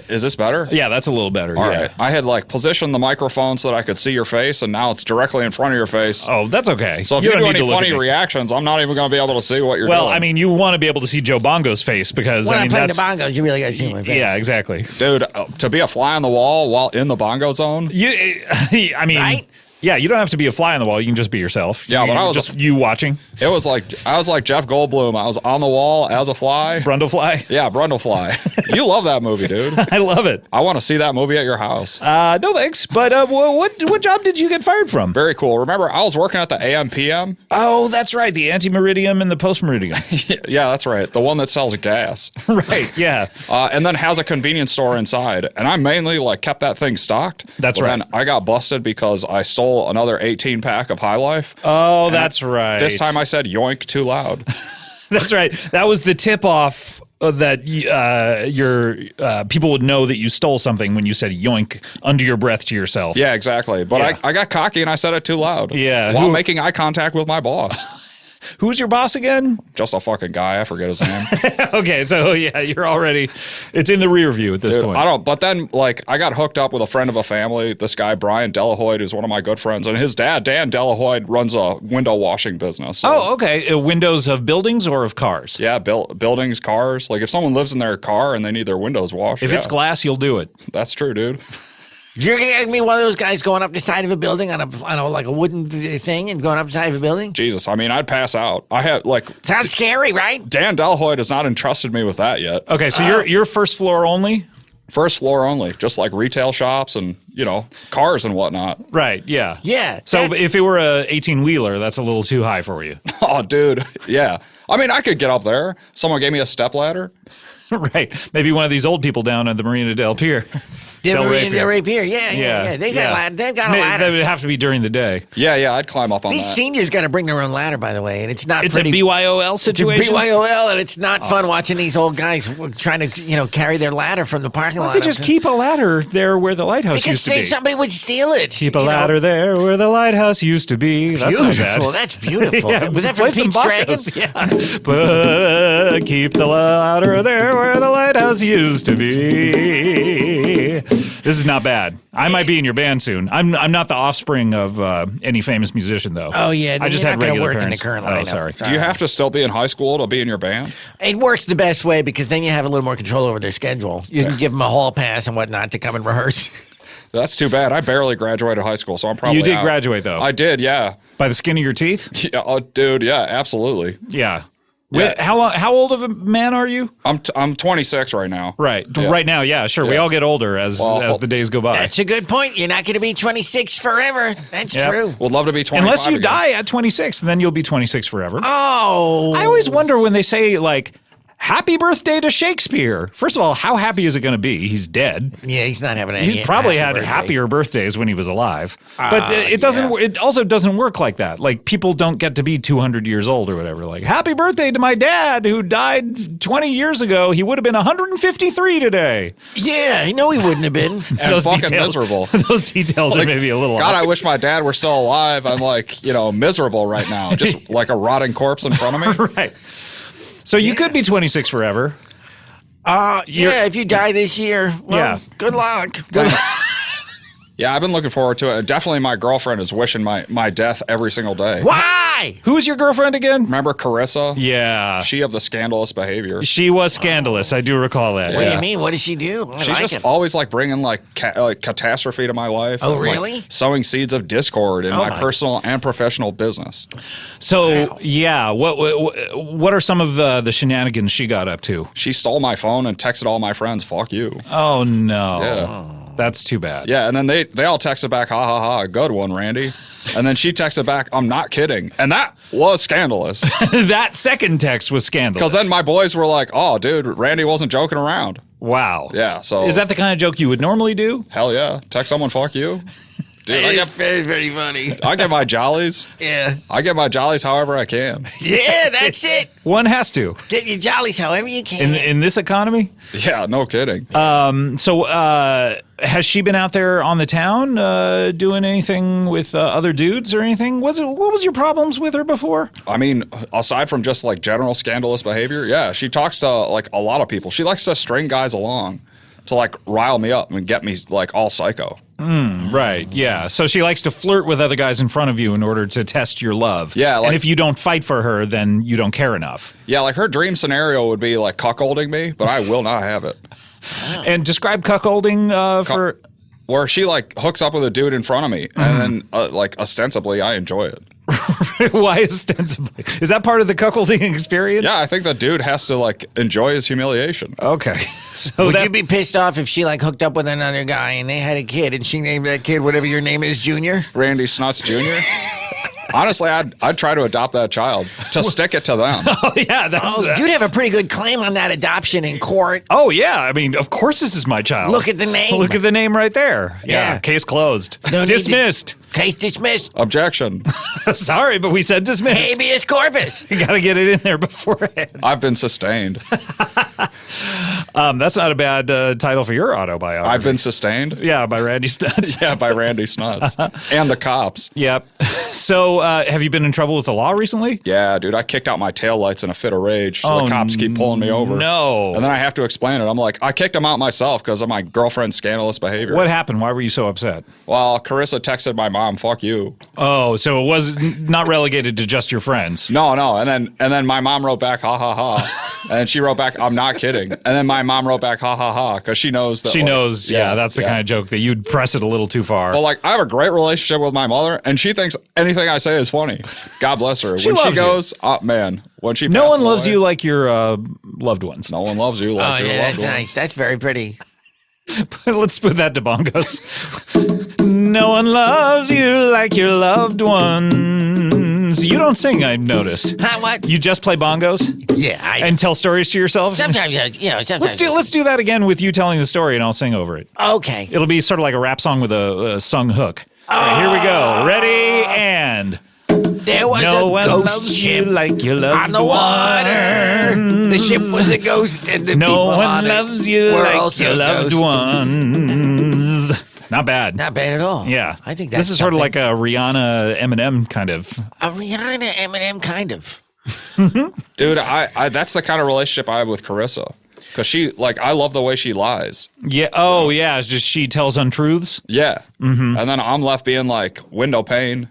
D: Is this better?
A: Yeah, that's a little better.
D: All right. I had positioned the microphone so that I could see your face, and now it's directly in front of your face.
A: Oh, that's okay.
D: So if you do any funny reactions, I'm not even going to be able to see what you're doing.
A: Well, I mean, you want to be able to see Joe Bongo's face, because
C: when I'm playing the bongos, you really got to see my face.
A: Yeah, exactly.
D: Dude, to be a fly on the wall while in the bongo zone?
A: Right? Yeah, you don't have to be a fly on the wall. You can just be yourself.
D: Yeah, but I was
A: just you watching.
D: It was I was like Jeff Goldblum. I was on the wall as a fly.
A: Brundlefly?
D: Yeah, Brundlefly. You love that movie, dude.
A: I love it.
D: I want to see that movie at your house.
A: No thanks. But what job did you get fired from?
D: Very cool. Remember, I was working at the AM/PM.
A: Oh, that's right. The anti-meridium and the post-meridium.
D: Yeah, that's right. The one that sells gas.
A: Right, yeah.
D: And then has a convenience store inside. And I mainly kept that thing stocked.
A: That's right.
D: Then I got busted because I stole another 18-pack of High Life.
A: Oh, that's right.
D: This time I said yoink too loud.
A: That's right. That was the tip-off that your people would know that you stole something when you said yoink under your breath to yourself.
D: Yeah, exactly. But I got cocky and I said it too loud.
A: Yeah.
D: While making eye contact with my boss.
A: Who's your boss again?
D: Just a fucking guy. I forget his name.
A: Okay, so yeah, you're already. It's in the rear view at this
D: Dude,
A: point.
D: I don't. But then, like, I got hooked up with a friend of a family. This guy Brian Delahoyd, who's one of my good friends, and his dad Dan Delahoyd runs a window washing business. So,
A: Oh, okay. Windows of buildings or of cars?
D: yeah, buildings, cars. Like, if someone lives in their car and they need their windows washed,
A: If it's glass, you'll do it.
D: that's true, dude.
C: You're gonna be one of those guys going up the side of a building on a like a wooden thing and going up the side of a building.
D: Jesus, I mean, I'd pass out. I had like
C: Sounds scary, right?
D: Dan Delahoyd has not entrusted me with that yet.
A: Okay, so you're first floor only?
D: First floor only, just like retail shops and cars and whatnot.
A: Right, yeah.
C: Yeah.
A: So if it were a 18-wheeler, that's a little too high for you.
D: Oh, dude, yeah. I mean, I could get up there. Someone gave me a stepladder.
A: Right. Maybe one of these old people down at the Marina Del Pier. Del Rey Pier.
C: Yeah. They got a ladder. They've got a ladder.
A: That would have to be during the day.
D: Yeah, I'd climb up on
C: These
D: that.
C: seniors got to bring their own ladder, by the way, and it's not
A: It's
C: pretty.
A: a BYOL situation?
C: BYOL, and it's not fun watching these old guys trying to carry their ladder from the parking
A: Why
C: lot.
A: don't they just keep a ladder there where the lighthouse
C: because
A: used to be?
C: somebody would steal it.
A: Keep a ladder there where the lighthouse used to be. That's not bad.
C: Beautiful. That's beautiful.
A: Yeah,
C: Was that
A: play
C: from
A: some
C: Pete's Dragon?
A: bongos. Yeah. But keep the ladder there where the lighthouse used to be. This is not bad. I might be in your band soon. I'm not the offspring of any famous musician, though.
C: Oh, yeah.
A: I just
C: you're
A: had
C: not gonna
A: regular
C: work
A: parents.
C: in the current
A: Oh,
C: lineup.
A: sorry.
D: Do you have to still be in high school to be in your band?
C: It works the best way because then you have a little more control over their schedule. You can give them a hall pass and whatnot to come and rehearse.
D: That's too bad. I barely graduated high school, so I'm probably
A: You did
D: out.
A: graduate, though.
D: I did, yeah.
A: By the skin of your teeth?
D: Yeah, dude, yeah, absolutely.
A: Yeah.
D: Yeah.
A: How old of a man are you?
D: I'm 26 right now.
A: Right.
D: Yeah.
A: Right now, yeah, sure. We
D: Yeah.
A: all get older as the days go by.
C: That's a good point. You're not going to be 26 forever. That's
A: Yep.
C: true.
D: Would love to be 25
A: Unless you
D: again.
A: die at 26, and then you'll be 26 forever.
C: Oh.
A: I always wonder when they say, like, happy birthday to Shakespeare. First of all, how happy is it going to be? He's dead.
C: Yeah, he's not having any.
A: He's probably had
C: happy birthday.
A: happier birthdays when he was alive. But it doesn't.
C: yeah.
A: It also doesn't work like that. Like, people don't get to be 200 years old or whatever. Like, happy birthday to my dad who died 20 years ago. He would have been 153 today.
C: Yeah, he wouldn't have been.
D: And fucking miserable.
A: Those details are
D: Like,
A: maybe a little
D: God,
A: off.
D: I wish my dad were still alive. I'm like, miserable right now. Just like a rotting corpse in front of me.
A: Right. So you could be 26 forever.
C: Yeah, if you die this year, well,
A: Yeah.
C: good luck.
D: Thanks. Yeah, I've been looking forward to it. Definitely my girlfriend is wishing my death every single day.
C: Why?
A: Who is your girlfriend again?
D: Remember Carissa?
A: Yeah.
D: She of the scandalous behavior.
A: She was scandalous. I do recall that.
C: What do
D: Yeah.
C: you mean? What does she do? I
D: She's
C: like
D: just
C: it.
D: always like bringing like catastrophe to my life.
C: Oh,
D: Like,
C: really?
D: sowing seeds of discord in my
C: my-
D: personal and professional business.
A: So, yeah, what are some of the shenanigans she got up to?
D: She stole my phone and texted all my friends, "Fuck you."
A: Oh, no.
D: Yeah.
A: That's too bad.
D: Yeah, and then they all texted back, "Ha ha ha, good one, Randy." And then she texted back, "I'm not kidding," and that was scandalous.
A: That second text was scandalous.
D: Because then my boys were like, "Oh, dude, Randy wasn't joking around."
A: Wow.
D: Yeah, so
A: Is that the kind of joke you would normally do?
D: hell yeah? Text someone, "Fuck you." Dude,
C: It's very, very funny.
D: I get my jollies.
C: Yeah.
D: I get my jollies however I can.
C: Yeah, that's it.
A: One has to.
C: Get your jollies however you can.
A: In this economy?
D: Yeah, no kidding.
A: So has she been out there on the town doing anything with other dudes or anything? What was your problems with her before?
D: I mean, aside from just like general scandalous behavior, yeah, she talks to like a lot of people. She likes to string guys along to like rile me up and get me like all psycho.
A: Right, yeah. So she likes to flirt with other guys in front of you in order to test your love.
D: Yeah, like-
A: and if you don't fight for her, then you don't care enough.
D: Yeah, like her dream scenario would be like cuckolding me, but I will not have it.
A: And describe cuckolding for...
D: Where she like hooks up with a dude in front of me, and then like ostensibly I enjoy it.
A: Why ostensibly? Is that part of the cuckolding experience?
D: Yeah, I think the dude has to like enjoy his humiliation.
A: Okay. So
C: Would
A: that,
C: you be pissed off if she like hooked up with another guy and they had a kid and she named that kid whatever your name is, Junior?
D: Randy Snuts Jr. Honestly, I'd try to adopt that child to stick it to them.
A: Oh, yeah. That's,
C: Oh, you'd have a pretty good claim on that adoption in court.
A: oh, yeah. I mean, of course this is my child.
C: Look at the name.
A: Look at the name right there.
C: Yeah.
A: Case closed.
C: No need to-
A: Dismissed.
C: Case dismissed.
D: Objection.
A: Sorry, but we said dismissed.
C: Habeas corpus.
A: You got to get it in there beforehand.
D: I've been sustained.
A: That's not a bad title for your autobiography.
D: I've been sustained.
A: Yeah, by Randy Snuts.
D: Yeah, by Randy Snuts and the cops.
A: Yep. So, have you been in trouble with the law recently?
D: Yeah, dude, I kicked out my taillights in a fit of rage. So the cops keep pulling me over.
A: No.
D: And then I have to explain it. I'm like, I kicked them out myself because of my girlfriend's scandalous behavior.
A: What happened? Why were you so upset?
D: Well, Carissa texted my mom, "Fuck you."
A: Oh, so it was not relegated to just your friends.
D: No. And then my mom wrote back, "Ha ha ha," and she wrote back, "I'm not kidding." And then my mom wrote back, "Ha ha ha," because she knows that.
A: She knows. Yeah, that's the kind of joke that you'd press it a little too far.
D: But like, I have a great relationship with my mother, and she thinks anything I say is funny. God bless her.
A: She
D: when
A: loves
D: she goes, oh man, when she
A: no
D: passes
A: one loves
D: away,
A: you like your loved ones.
D: No one loves you like your loved
C: that's
D: ones.
C: nice. That's very pretty.
A: Let's put that to bongos. No one loves you like your loved ones. You don't sing, I noticed.
C: Huh, what?
A: You just play bongos
C: Yeah,
A: and tell stories to yourself?
C: sometimes, sometimes.
A: Let's do that again with you telling the story, and I'll sing over it.
C: Okay.
A: It'll be sort of like a rap song with a sung hook. All right, here we go. Ready, and...
C: There was
A: No
C: a
A: one
C: ghost
A: loves you
C: ship
A: like your loved
C: on the water. The ship was a ghost, and the
A: No
C: people
A: one
C: on
A: loves
C: it
A: you
C: were
A: like
C: also
A: your loved
C: ghosts.
A: ones. Not bad.
C: Not bad at all.
A: Yeah.
C: I think that's
A: this is sort of like a Rihanna Eminem kind of.
C: a Rihanna Eminem kind of.
D: Dude, I that's the kind of relationship I have with Carissa. Because she, like, I love the way she lies.
A: Yeah. Oh, yeah. It's just she tells untruths.
D: Yeah. Mm-hmm. And then I'm left being like, window pane.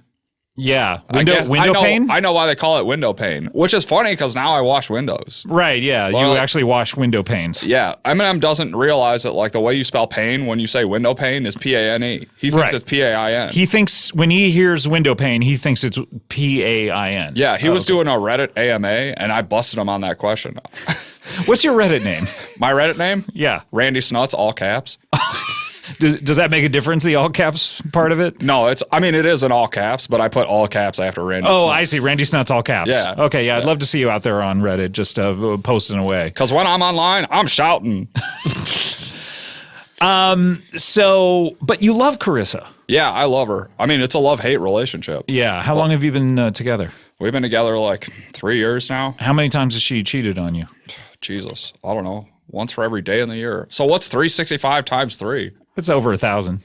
A: Yeah.
D: I
A: Window
D: know,
A: pane?
D: I know why they call it window pane, which is funny because now I wash windows.
A: Right. Yeah.
D: Well,
A: you actually wash window panes.
D: Yeah. Eminem doesn't realize that, like, the way you spell pane when you say window pane is P-A-N-E. He thinks
A: Right.
D: it's P-A-I-N.
A: He thinks when he hears window pane, he thinks it's P-A-I-N.
D: Yeah. He was doing a Reddit AMA, and I busted him on that question.
A: What's your Reddit name?
D: My Reddit name?
A: Yeah.
D: Randy Snuts, all caps.
A: Does that make a difference, the all caps part of it?
D: No, it is in all caps, but I put all caps after Randy
A: Oh,
D: Snuts.
A: I see. Randy Snuts, all caps.
D: Yeah.
A: Okay, yeah, I'd love to see you out there on Reddit just posting away.
D: Because when I'm online, I'm shouting.
A: So, but you love Carissa.
D: Yeah, I love her. I mean, it's a love-hate relationship.
A: Yeah. How long have you been together?
D: We've been together like 3 years now.
A: How many times has she cheated on you?
D: Jesus, I don't know. Once for every day in the year. So what's 365 times 3?
A: It's over 1,000.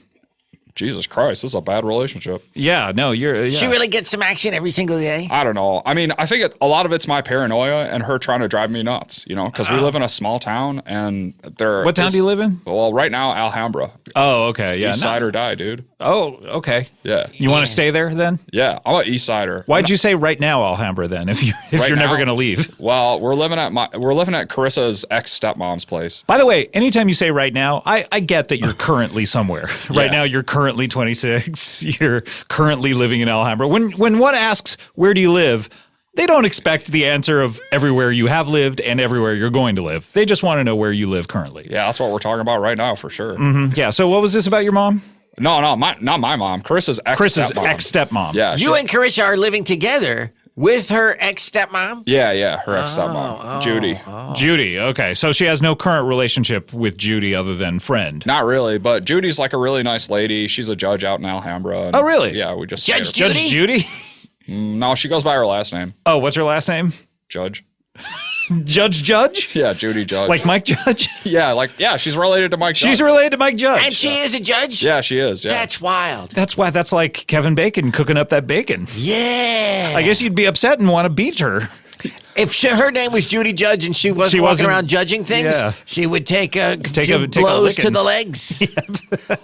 D: Jesus Christ, this is a bad relationship.
A: Yeah, no, you're. Yeah.
C: She really gets some action every single day.
D: I don't know. I mean, I think a lot of it's my paranoia and her trying to drive me nuts, you know, because we live in a small town and there.
A: What town do you live in?
D: Well, right now, Alhambra.
A: Oh, okay. Yeah.
D: East Side or die, dude.
A: Oh, okay.
D: Yeah.
A: You want to stay there then?
D: Yeah, I'm an East Sider.
A: Why'd you say right now, Alhambra? Then, if you're never
D: now?
A: going to leave.
D: Well, we're living at Carissa's ex-stepmom's place.
A: By the way, anytime you say right now, I get that you're currently somewhere. Right
D: Yeah.
A: now, you're currently 26. You're currently living in Alhambra. When one asks, where do you live? They don't expect the answer of everywhere you have lived and everywhere you're going to live. They just want to know where you live currently.
D: Yeah, that's what we're talking about right now for sure.
A: Yeah. So what was this about your mom?
D: No, not my mom. Chris's
A: Chris's
D: ex-stepmom.
A: ex-stepmom.
D: Yeah,
C: You and Carissa are living together with her ex-stepmom?
D: yeah, her ex-stepmom, Judy.
A: Judy. Okay. So she has no current relationship with Judy other than friend.
D: Not really, but Judy's like a really nice lady. She's a judge out in Alhambra. and-
A: Oh, really?
D: Yeah, we just
C: Judge
D: stayed-
A: Judge Judy?
D: No, she goes by her last name,
A: Oh, what's her last name?
D: Judge.
A: Judge?
D: Yeah, Judy Judge.
A: Like Mike Judge?
D: yeah, she's related to Mike Judge.
A: She's related to Mike Judge.
C: And she is a judge?
D: Yeah, she is. Yeah.
C: That's wild.
A: That's why that's like Kevin Bacon cooking up that bacon.
C: Yeah.
A: I guess you'd be upset and want to beat her.
C: If her name was Judy Judge and she wasn't walking
A: wasn't-
C: around judging things,
A: Yeah.
C: she would take a
A: Take
C: few
A: a
C: blows to
A: licking.
C: the legs.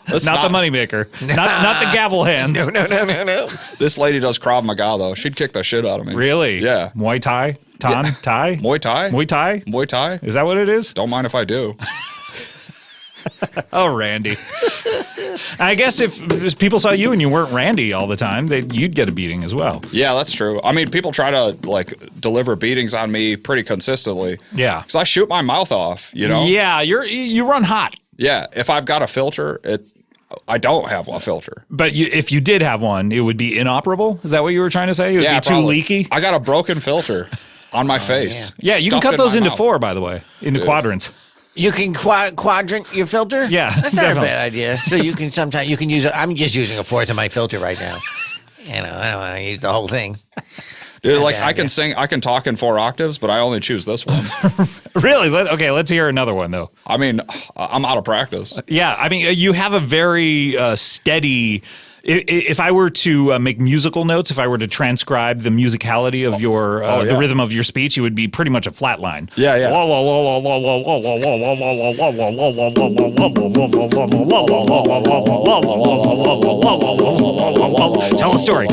D: Let's
A: Not the moneymaker. Not the gavel hands.
C: No.
D: This lady does Krav Maga though. She'd kick the shit out of me.
A: Really?
D: Yeah.
A: Muay Thai? Thai?
D: Muay Thai?
A: Muay Thai?
D: Muay Thai?
A: Is that what it is?
D: Don't mind if I do.
A: Oh, Randy. I guess if people saw you and you weren't Randy all the time, you'd get a beating as well.
D: Yeah, that's true. I mean, people try to like deliver beatings on me pretty consistently.
A: Yeah.
D: Because I shoot my mouth off, you know?
A: Yeah, you run hot.
D: Yeah. If I've got a filter, I don't have a filter.
A: But if you did have one, it would be inoperable? Is that what you were trying to say? It would
D: Yeah,
A: be too
D: probably.
A: leaky?
D: I got a broken filter on my face.
A: Yeah, you can
D: stuffed
A: cut those
D: in my
A: into
D: mouth.
A: 4, by the way, into quadrants.
C: You can quadrant your filter?
A: Yeah,
C: That's not
A: definitely.
C: a bad idea. So you can sometimes use I'm just using a fourth of my filter right now. I don't want to use the whole thing.
D: Dude,
C: Not
D: I can
C: bad,
D: sing, I can talk in 4 octaves, but I only choose this one.
A: Really? Okay, let's hear another one, though.
D: I mean, I'm out of practice.
A: Yeah, I mean, you have a very steady. If I were to make musical notes, if I were to transcribe the musicality of your the rhythm of your speech, it would be pretty much a flat line.
D: Yeah, yeah.
A: Tell a story.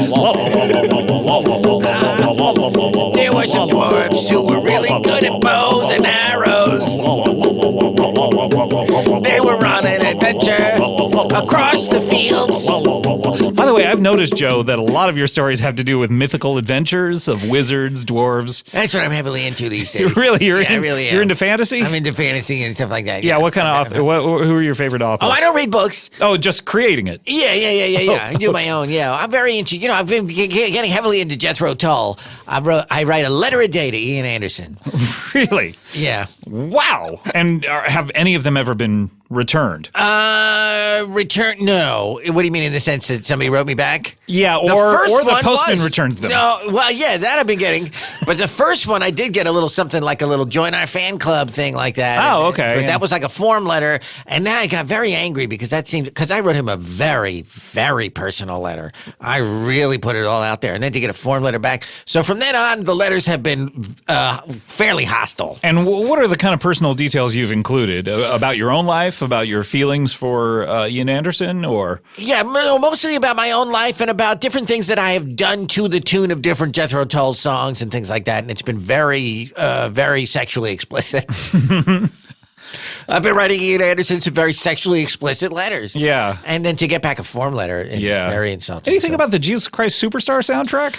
C: There were some dwarfs who were really good at bows and arrows. They were on an adventure across the fields.
A: By the way, I've noticed, Joe, that a lot of your stories have to do with mythical adventures of wizards, dwarves.
C: That's what I'm heavily into these days.
A: Really?
C: I really am.
A: You're into fantasy?
C: I'm into fantasy and stuff like that.
A: Yeah, what kind of author? Who are your favorite authors?
C: Oh, I don't read books.
A: Oh, just creating it.
C: Yeah. I do my own. Yeah, I'm very into. I've been getting heavily into Jethro Tull. I write a letter a day to Ian Anderson.
A: Really?
C: Yeah.
A: Wow. And have any of them ever been returned?
C: Return? No. What do you mean in the sense that somebody wrote me back?
A: Yeah,
C: The
A: or
C: first
A: the
C: one
A: postman
C: was.
A: returns them.
C: No, well, yeah, that I've been getting. But the first one, I did get a little something like a little join our fan club thing like that.
A: Oh, okay,
C: But
A: yeah.
C: that was like a form letter. And then I got very angry because because I wrote him a very, very personal letter. I really put it all out there. And then to get a form letter back. So from then on, the letters have been fairly hostile.
A: And what are the kind of personal details you've included about your own life, about your feelings for Ian Anderson, or?
C: Yeah, mostly about my own life and about different things that I have done to the tune of different Jethro Tull songs and things like that. And it's been very, very sexually explicit. I've been writing Ian Anderson some very sexually explicit letters.
A: Yeah.
C: And then to get back a form letter is very insulting.
A: Anything
C: So-
A: about the Jesus Christ Superstar soundtrack?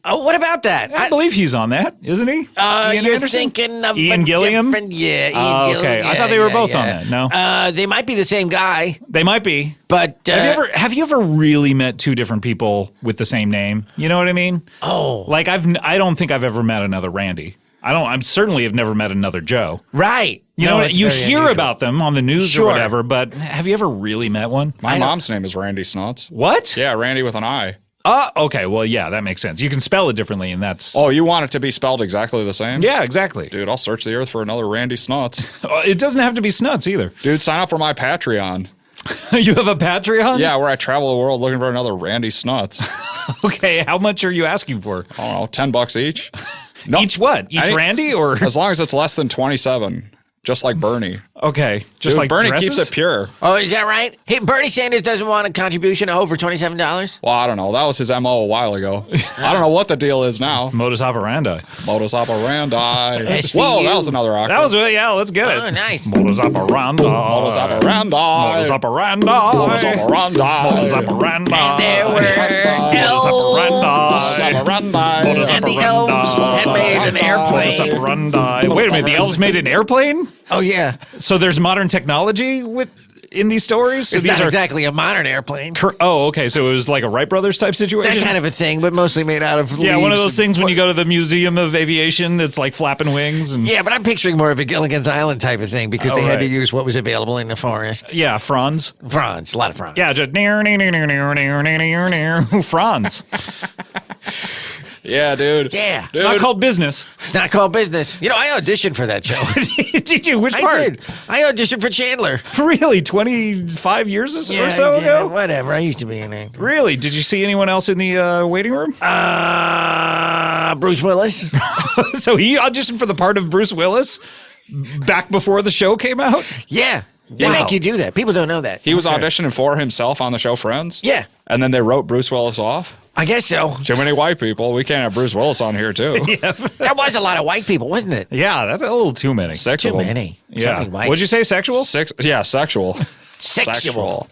C: Oh, what about that?
A: I believe he's on that, isn't he? Ian
C: You're
A: Anderson?
C: thinking of
A: Ian
C: a
A: Gilliam?
C: different- Yeah, Ian
A: Oh,
C: Gilliam.
A: okay. I
C: Yeah,
A: thought they were
C: yeah,
A: both
C: yeah.
A: on that. No?
C: They might be the same guy,
A: They might be.
C: but
A: Have you ever really met two different people with the same name? You know what I mean?
C: Oh.
A: Like I don't think I've ever met another Randy. I certainly have never met another Joe.
C: right.
A: You
C: No,
A: know,
C: it's
A: you
C: very
A: hear
C: unusual.
A: about them on the news
C: Sure.
A: or whatever, but have you ever really met one?
D: My mom's name is Randy Snuts.
A: What?
D: Yeah, Randy with an I.
A: Okay. Well, yeah, that makes sense. You can spell it differently, and that's.
D: Oh, you want it to be spelled exactly the same?
A: Yeah, exactly.
D: Dude, I'll search the earth for another Randy Snuts.
A: It doesn't have to be Snuts either.
D: Dude, sign up for my Patreon.
A: You have a Patreon?
D: Yeah, where I travel the world looking for another Randy Snuts.
A: Okay. How much are you asking for?
D: I don't know, $10 each. No,
A: Each what? Each
D: I-
A: Randy or?
D: As long as it's less than 27, just like Bernie.
A: Okay. Just
D: Dude,
A: like
D: Bernie
A: dresses?
D: keeps it pure.
C: Oh, is that right? Hey, Bernie Sanders doesn't want a contribution of over $27?
D: Well, I don't know. That was his MO a while ago. I don't know what the deal is now.
A: Modus operandi.
D: Modus operandi.
C: SVU.
D: Whoa, that was another octave.
A: That was really, yeah, let's get it.
C: Oh, nice.
A: Modus operandi.
D: Modus operandi.
A: Modus operandi.
D: Modus operandi.
A: Modus operandi.
C: And there were
A: Modus
C: elves.
A: operandi. Modus
C: And the
A: operandi.
C: elves had made an
A: Modus
C: airplane.
A: operandi. Wait a minute, the elves made an airplane?
C: Oh, yeah.
A: So there's modern technology in these stories? So
C: It's
A: these
C: not exactly a modern airplane.
A: Oh, okay. So it was like a Wright Brothers type situation?
C: That kind of a thing, but mostly made out of
A: Yeah, one of
C: leaves
A: those things when you go to the Museum of Aviation that's like flapping wings and
C: Yeah, but I'm picturing more of a Gilligan's Island type of thing because
A: Oh,
C: they had to
A: right.
C: use what was available in the forest.
A: yeah, Franz.
C: Fronds, a lot of fronds.
A: Yeah, just Franz.
D: Yeah, dude.
C: Yeah.
A: It's not called business.
C: It's not called business. I auditioned for that show.
A: Did you? Which
C: I
A: part?
C: did. I auditioned for Chandler.
A: Really? 25 years or so
C: Yeah,
A: ago?
C: whatever. I used to be an actor.
A: Really? Did you see anyone else in the waiting room?
C: Bruce Willis.
A: So he auditioned for the part of Bruce Willis back before the show came out?
C: Yeah. They
A: Wow.
C: make you do that. People don't know that.
D: He was auditioning for himself on the show Friends.
C: Yeah.
D: And then they wrote Bruce Willis off.
C: I guess so.
D: Too many white people. We can't have Bruce Willis on here, too.
C: That was a lot of white people, wasn't it?
A: Yeah, that's a little too many.
D: 6
C: Too
D: of them.
C: many. So
A: Yeah.
C: many whites.
A: What'd you say, sexual?
D: 6. Yeah, sexual.
C: Sexual.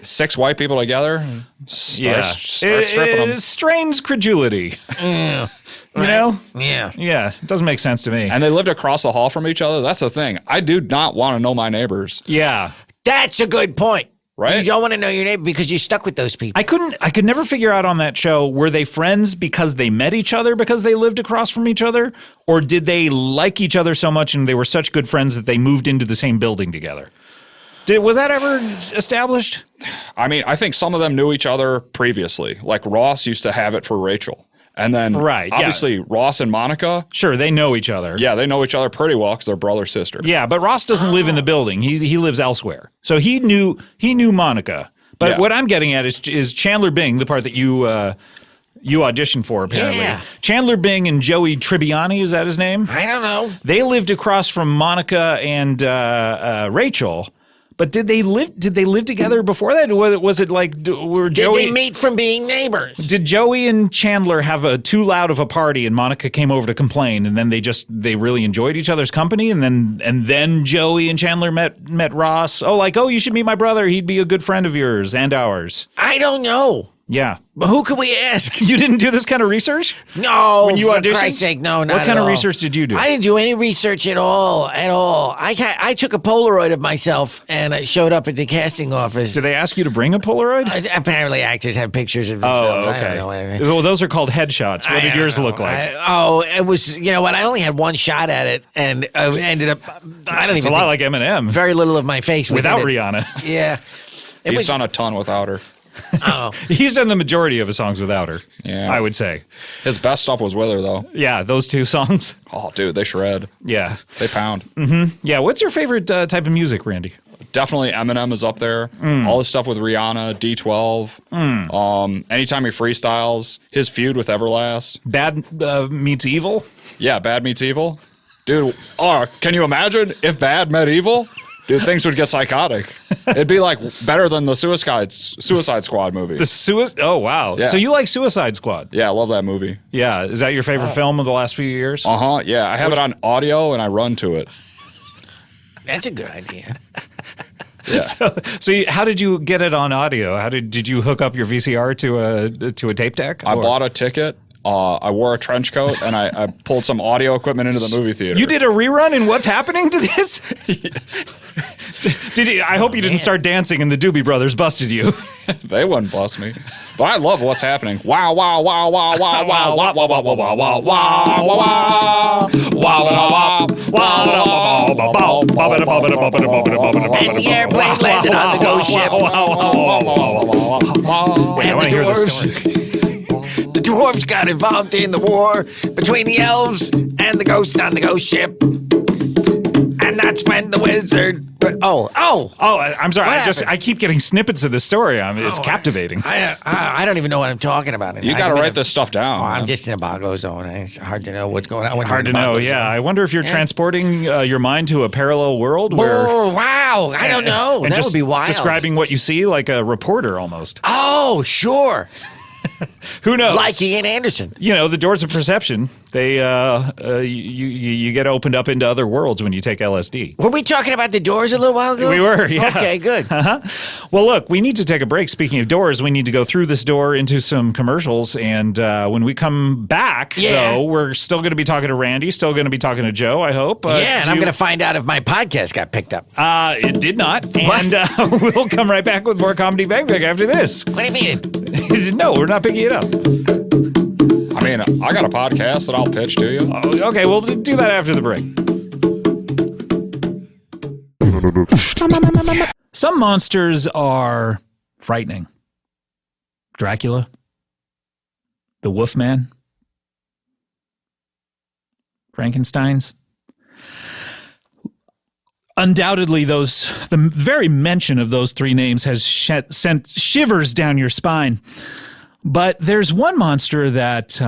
D: 6 white people together. Start stripping them.
A: It strains credulity.
C: Yeah.
A: You know?
C: Yeah.
A: Yeah, it doesn't make sense to me.
D: And they lived across the hall from each other. That's the thing. I do not want to know my neighbors.
A: Yeah.
C: That's a good point.
D: Right?
C: You don't want to know your neighbor because you're stuck with those people.
A: I could never figure out on that show, were they friends because they met each other because they lived across from each other? Or did they like each other so much and they were such good friends that they moved into the same building together? Was that ever established?
D: I mean, I think some of them knew each other previously. Like Ross used to have it for Rachel. And then
A: Right, yeah.
D: obviously Ross and Monica,
A: Sure, they know each other.
D: yeah, they know each other pretty well because they're brother-sister.
A: Yeah, but Ross doesn't live in the building. He lives elsewhere. So he knew Monica. But
D: Yeah.
A: what I'm getting at is Chandler Bing, the part that you auditioned for, apparently.
C: Yeah.
A: Chandler Bing and Joey Tribbiani, is that his name?
C: I don't know.
A: They lived across from Monica and Rachel. But did they live together before that? Was it like were
C: Did
A: Joey?
C: they meet from being neighbors?
A: Did Joey and Chandler have a too loud of a party and Monica came over to complain and then they really enjoyed each other's company and then Joey and Chandler met Ross? Oh, you should meet my brother. He'd be a good friend of yours and ours.
C: I don't know.
A: Yeah.
C: But who could we ask?
A: You didn't do this kind of research?
C: No,
A: When you
C: for
A: auditioned?
C: Christ's sake, no, not
A: What kind
C: at
A: of
C: all.
A: research did you do?
C: I didn't do any research at all. I took a Polaroid of myself and I showed up at the casting office.
A: Did they ask you to bring a Polaroid?
C: Apparently, actors have pictures of themselves. I don't know.
A: okay. Well, those are called headshots. What did yours look like?
C: It was. You know what? I only had one shot at it, and ended up. I don't
A: It's a
C: even.
A: lot
C: think
A: like Eminem
C: very little of my face was
A: without
C: in it.
A: Rihanna.
C: Yeah. It
D: He's
C: was.
D: done a ton without her.
C: Oh.
A: He's done the majority of his songs without her.
D: Yeah.
A: I would say.
D: His best stuff was with her, though.
A: Yeah, those two songs.
D: Oh, dude, they shred.
A: Yeah.
D: They pound.
A: Yeah, what's your favorite type of music, Randy?
D: Definitely Eminem is up there. All his stuff with Rihanna, D12. Anytime he freestyles, his feud with Everlast.
A: Bad meets evil?
D: Yeah, Bad meets evil. Dude, can you imagine if Bad met evil? Dude, things would get psychotic. It'd be like better than the Suicide Squad movie.
A: Oh, wow.
D: Yeah.
A: So you like Suicide Squad?
D: Yeah, I love that movie.
A: Yeah. Is that your favorite film of the last few years?
D: Yeah, I have it on audio and I run to it.
C: That's a good idea.
D: Yeah.
A: So how did you get it on audio? Did you hook up your VCR to a tape deck?
D: I bought a ticket. I wore a trench coat and I pulled some audio equipment into the movie theater.
A: You did a rerun in What's Happening to this? Did you? I hope you didn't start dancing and the Doobie Brothers busted you.
D: They wouldn't bust me. But I love What's Happening. Wow, wow, wow, wow, wow, wow, wow, wow, wow, wow, wow, wow, wow, wow, wow.
C: And the airplane landed on the ghost ship.
A: Wait, I
C: And
A: want to
C: the
A: hear the
C: dwarves.
A: story.
C: The dwarves got involved in the war between the elves and the ghosts on the ghost ship. And that's when the wizard.
A: Oh, I'm sorry.
C: What
A: I
C: happened?
A: keep getting snippets of this story. It's captivating.
C: I don't even know what I'm talking about.
D: You got to write this stuff down.
C: I'm
D: man.
C: just in a bongo zone. It's hard to know what's going on. When
A: Hard to
C: you're in a
A: know.
C: bongo
A: Yeah,
C: zone.
A: I wonder if you're transporting your mind to a parallel world where.
C: Oh, wow. I don't know.
A: And
C: That
A: just
C: would be wild.
A: describing what you see like a reporter almost.
C: Oh, sure.
A: Who knows?
C: Like Ian Anderson.
A: You know, the doors of perception. They you get opened up into other worlds when you take LSD.
C: Were we talking about the Doors a little while ago?
A: We were, yeah.
C: Okay, good.
A: Well, look, we need to take a break. Speaking of doors, we need to go through this door into some commercials. And when we come back, though, we're still going to be talking to Randy, still going to be talking to Joe, I hope.
C: Yeah, and I'm going to find out if my podcast got picked up.
A: It did not. And we'll come right back with more Comedy Bang Bang after this.
C: What do you mean?
A: No, we're not picking it up.
D: I mean, I got a podcast that I'll pitch to you.
A: Oh, okay, we'll do that after the break. Some monsters are frightening. Dracula, the Wolfman, Frankenstein's. Undoubtedly, the very mention of those three names has sent shivers down your spine. But there's one monster that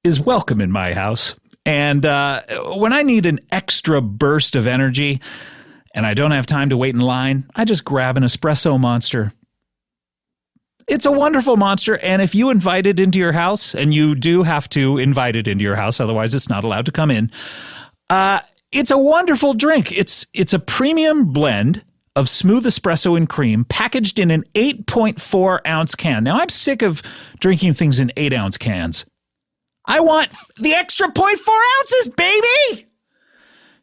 A: is welcome in my house. And when I need an extra burst of energy and I don't have time to wait in line, I just grab an espresso monster. It's a wonderful monster, and if you invite it into your house, and you do have to invite it into your house, otherwise it's not allowed to come in, it's a wonderful drink. It's a premium blend of smooth espresso and cream packaged in an 8.4 ounce can. Now, I'm sick of drinking things in 8 ounce cans. I want the extra 0.4 ounces, baby!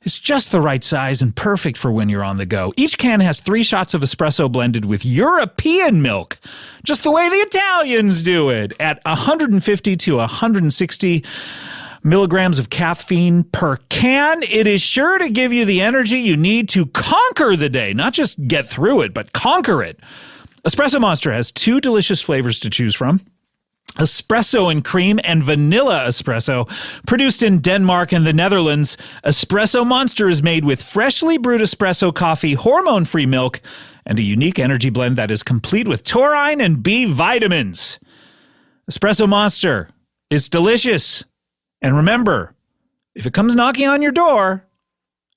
A: It's just the right size and perfect for when you're on the go. Each can has 3 shots of espresso blended with European milk, just the way the Italians do it, at 150 to 160 milligrams of caffeine per can. It is sure to give you the energy you need to conquer the day, not just get through it, but conquer it. Espresso Monster has 2 delicious flavors to choose from. Espresso and cream and vanilla espresso. Produced in Denmark and the Netherlands, Espresso Monster is made with freshly brewed espresso coffee, hormone-free milk, and a unique energy blend that is complete with taurine and B vitamins. Espresso Monster is delicious. And remember, if it comes knocking on your door,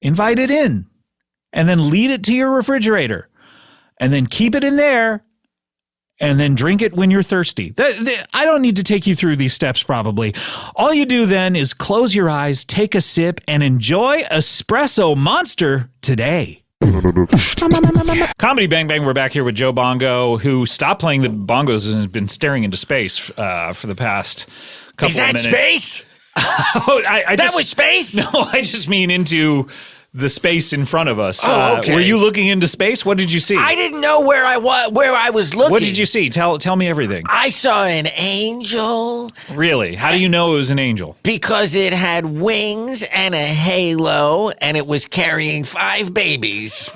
A: invite it in. And then lead it to your refrigerator. And then keep it in there. And then drink it when you're thirsty. I don't need to take you through these steps, probably. All you do then is close your eyes, take a sip, and enjoy Espresso Monster today. Comedy Bang Bang, we're back here with Joe Bongo, who stopped playing the bongos and has been staring into space for the past couple of minutes.
C: Is that space?
A: That
C: was space?
A: No, I just mean into the space in front of us.
C: Oh, okay.
A: Were you looking into space? What did you see?
C: I didn't know where I was looking.
A: What did you see? Tell me everything.
C: I saw an angel.
A: Really? How do you know it was an angel?
C: Because it had wings and a halo, and it was carrying 5 babies.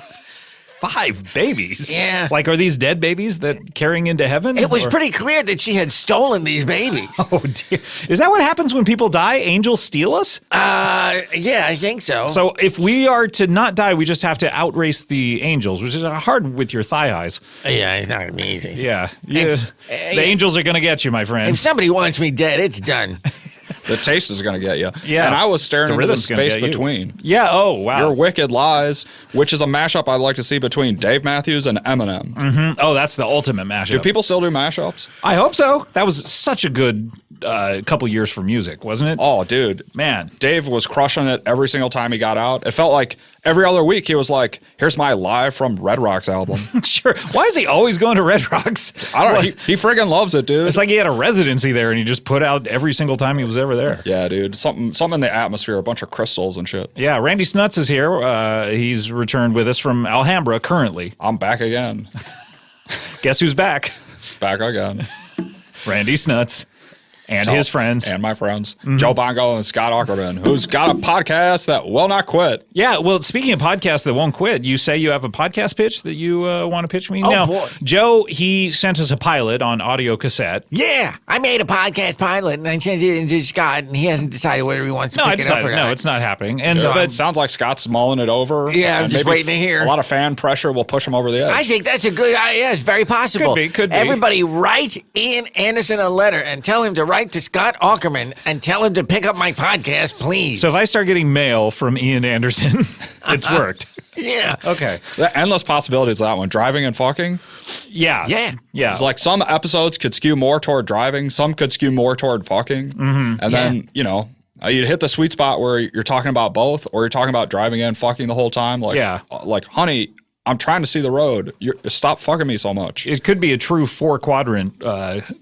A: 5 babies?
C: Yeah.
A: Like, are these dead babies that carrying into heaven?
C: It was pretty clear that she had stolen these babies.
A: Oh, dear. Is that what happens when people die? Angels steal us?
C: Yeah, I think so.
A: So if we are to not die, we just have to outrace the angels, which is hard with your thigh highs.
C: Yeah, it's not going to be easy.
A: Yeah. The angels are going to get you, my friend.
C: If somebody wants me dead, it's done.
D: The taste is going to get you.
A: Yeah.
D: And I was staring into the
A: rhythm's gonna
D: space
A: get you.
D: between.
A: Yeah, oh, wow.
D: Your Wicked Lies, which is a mashup I'd like to see between Dave Matthews and Eminem.
A: Oh, that's the ultimate mashup.
D: Do people still do mashups?
A: I hope so. That was such a good couple years for music, wasn't it?
D: Oh, dude.
A: Man.
D: Dave was crushing it every single time he got out. It felt like every other week he was like, here's my live from Red Rocks album.
A: Sure. Why is he always going to Red Rocks?
D: I don't know. He friggin' loves it, dude.
A: It's like he had a residency there and he just put out every single time he was ever there.
D: Yeah, dude. Something in the atmosphere, a bunch of crystals and shit.
A: Yeah, Randy Snuts is here. He's returned with us from Alhambra currently.
D: I'm back again.
A: Guess who's back?
D: Back again.
A: Randy Snuts. And his friends.
D: And my friends. Joe Bongo and Scott Aukerman, who's got a podcast that will not quit.
A: Yeah, well, speaking of podcasts that won't quit, you say you have a podcast pitch that you want to pitch me?
C: Oh,
A: now,
C: boy.
A: Joe, he sent us a pilot on audio cassette.
C: Yeah, I made a podcast pilot, and I sent it into Scott, and he hasn't decided whether he wants to
A: No, I
C: pick it up
A: decided,
C: or not.
A: no, it's not happening. And
D: So
A: but
D: it sounds like Scott's mulling it over.
C: Yeah, I'm
D: and
C: just
D: maybe
C: waiting to hear.
D: A lot of fan pressure will push him over the edge.
C: I think that's a good idea. It's very possible.
A: Could be.
C: Everybody write Ian Anderson a letter and tell him to write to Scott Aukerman and tell him to pick up my podcast, please.
A: so if I start getting mail from Ian Anderson, it's worked.
C: Yeah.
A: Okay.
D: The endless possibilities of that one. Driving and fucking.
A: Yeah.
C: Yeah.
A: Yeah.
D: It's like some episodes could skew more toward driving, some could skew more toward fucking. And then, you'd hit the sweet spot where you're talking about both, or you're talking about driving and fucking the whole time. Like,
A: Yeah.
D: Like, honey, I'm trying to see the road. Stop fucking me so much.
A: It could be a true 4-quadrant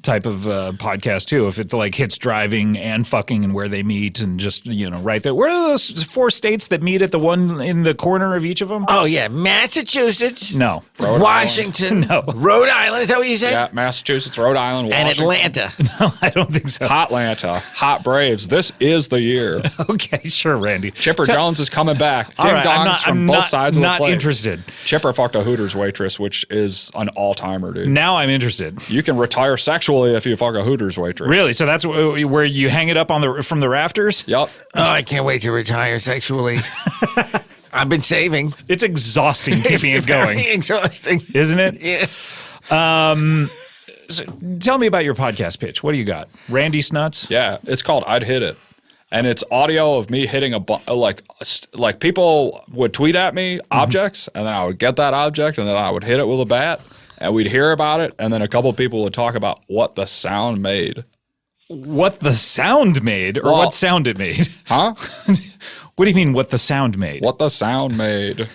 A: type of podcast too, if it's like hits driving and fucking and where they meet and just right there. Where are those 4 states that meet at the one in the corner of each of them?
C: Oh, yeah. Massachusetts.
A: No,
C: Washington.
A: No.
C: Rhode Island. Is that what you said?
D: Yeah, Massachusetts, Rhode Island,
C: And
D: Washington.
C: Atlanta.
A: no, I don't think so.
D: Hot Atlanta, hot Braves. This is the year.
A: Okay, sure, Randy.
D: Chipper Jones is coming back.
A: All
D: Ding
A: right,
D: dongs from both sides of the
A: not
D: plate.
A: interested.
D: Chipper fucked a Hooters waitress, which is an all-timer, dude.
A: Now I'm interested.
D: You can retire sexually if you fuck a Hooters waitress.
A: Really? So that's where you hang it up from the rafters?
D: Yep.
C: Oh, I can't wait to retire sexually. I've been saving.
A: It's exhausting keeping it going,
C: Very exhausting.
A: isn't it?
C: Yeah.
A: So tell me about your podcast pitch. What do you got? Randy Snuts?
D: Yeah, it's called I'd Hit It. And it's audio of me hitting like people would tweet at me objects, and then I would get that object, and then I would hit it with a bat, and we'd hear about it, and then a couple people would talk about what the sound made.
A: What the sound made, or
D: Well-
A: what sound it made?
D: Huh?
A: What do you mean, what the sound made?
D: What the sound made.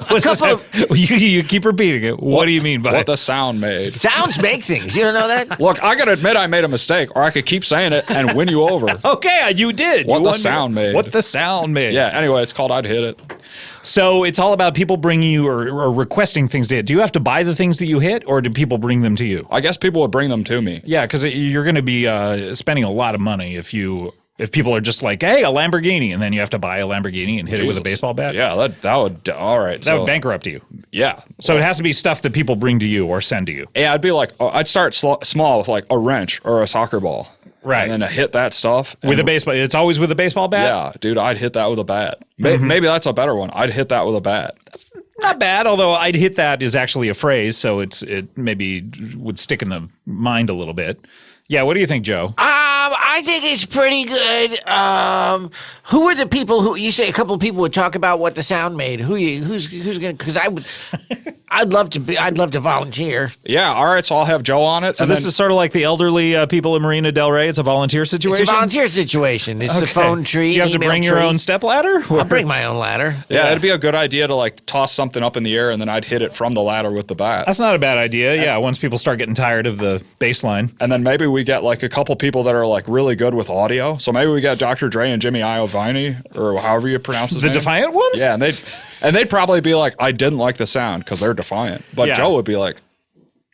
A: What does
C: couple
A: that- you keep repeating it. What do you mean by
D: What the sound made.
C: Sounds make things. You don't know that?
D: Look, I gotta admit I made a mistake, or I could keep saying it and win you over.
A: Okay, you did.
D: What
A: You
D: the
A: won me.
D: sound made.
A: What the sound made.
D: Yeah, anyway, it's called I'd Hit It.
A: So it's all about people bringing you or requesting things to hit. Do you have to buy the things that you hit, or do people bring them to you?
D: I guess people would bring them to me.
A: Yeah, because you're going to be spending a lot of money if you If people are just like, hey, a Lamborghini, and then you have to buy a Lamborghini and hit it with a
D: Jesus.
A: baseball bat.
D: Yeah, that would. All right.
A: That would bankrupt you.
D: Yeah.
A: So it has to be stuff that people bring to you or send to you.
D: Yeah, I'd be like, I'd start small with like a wrench or a soccer ball.
A: Right.
D: And then I hit that stuff.
A: With a baseball. It's always with a baseball bat?
D: Yeah, dude, I'd hit that with a bat. Maybe that's a better one. I'd hit that with a bat.
A: Not bad, although I'd hit that is actually a phrase, so it maybe would stick in the mind a little bit. Yeah, what do you think, Joe?
C: I think it's pretty good. Who are the people who you say a couple of people would talk about what the sound made? Who's gonna? Because I'd love to volunteer.
D: Yeah, all right, so I'll have Joe on it.
A: So this is sort of like the elderly people in Marina Del Rey. It's a volunteer situation?
C: It's a volunteer situation. It's a phone tree.
A: Do you have to bring your own step ladder?
C: I'll bring my own ladder.
D: Yeah, it'd be a good idea to like toss something up in the air and then I'd hit it from the ladder with the bat.
A: That's not a bad idea. Yeah, once people start getting tired of the baseline.
D: And then maybe we get like a couple people that are like really good with audio. So maybe we get Dr. Dre and Jimmy Iovine or however you pronounce his name.
A: The Defiant ones?
D: Yeah, and they'd probably be like, I didn't like the sound because they're Defiant. But
A: Yeah.
D: Joe would be like,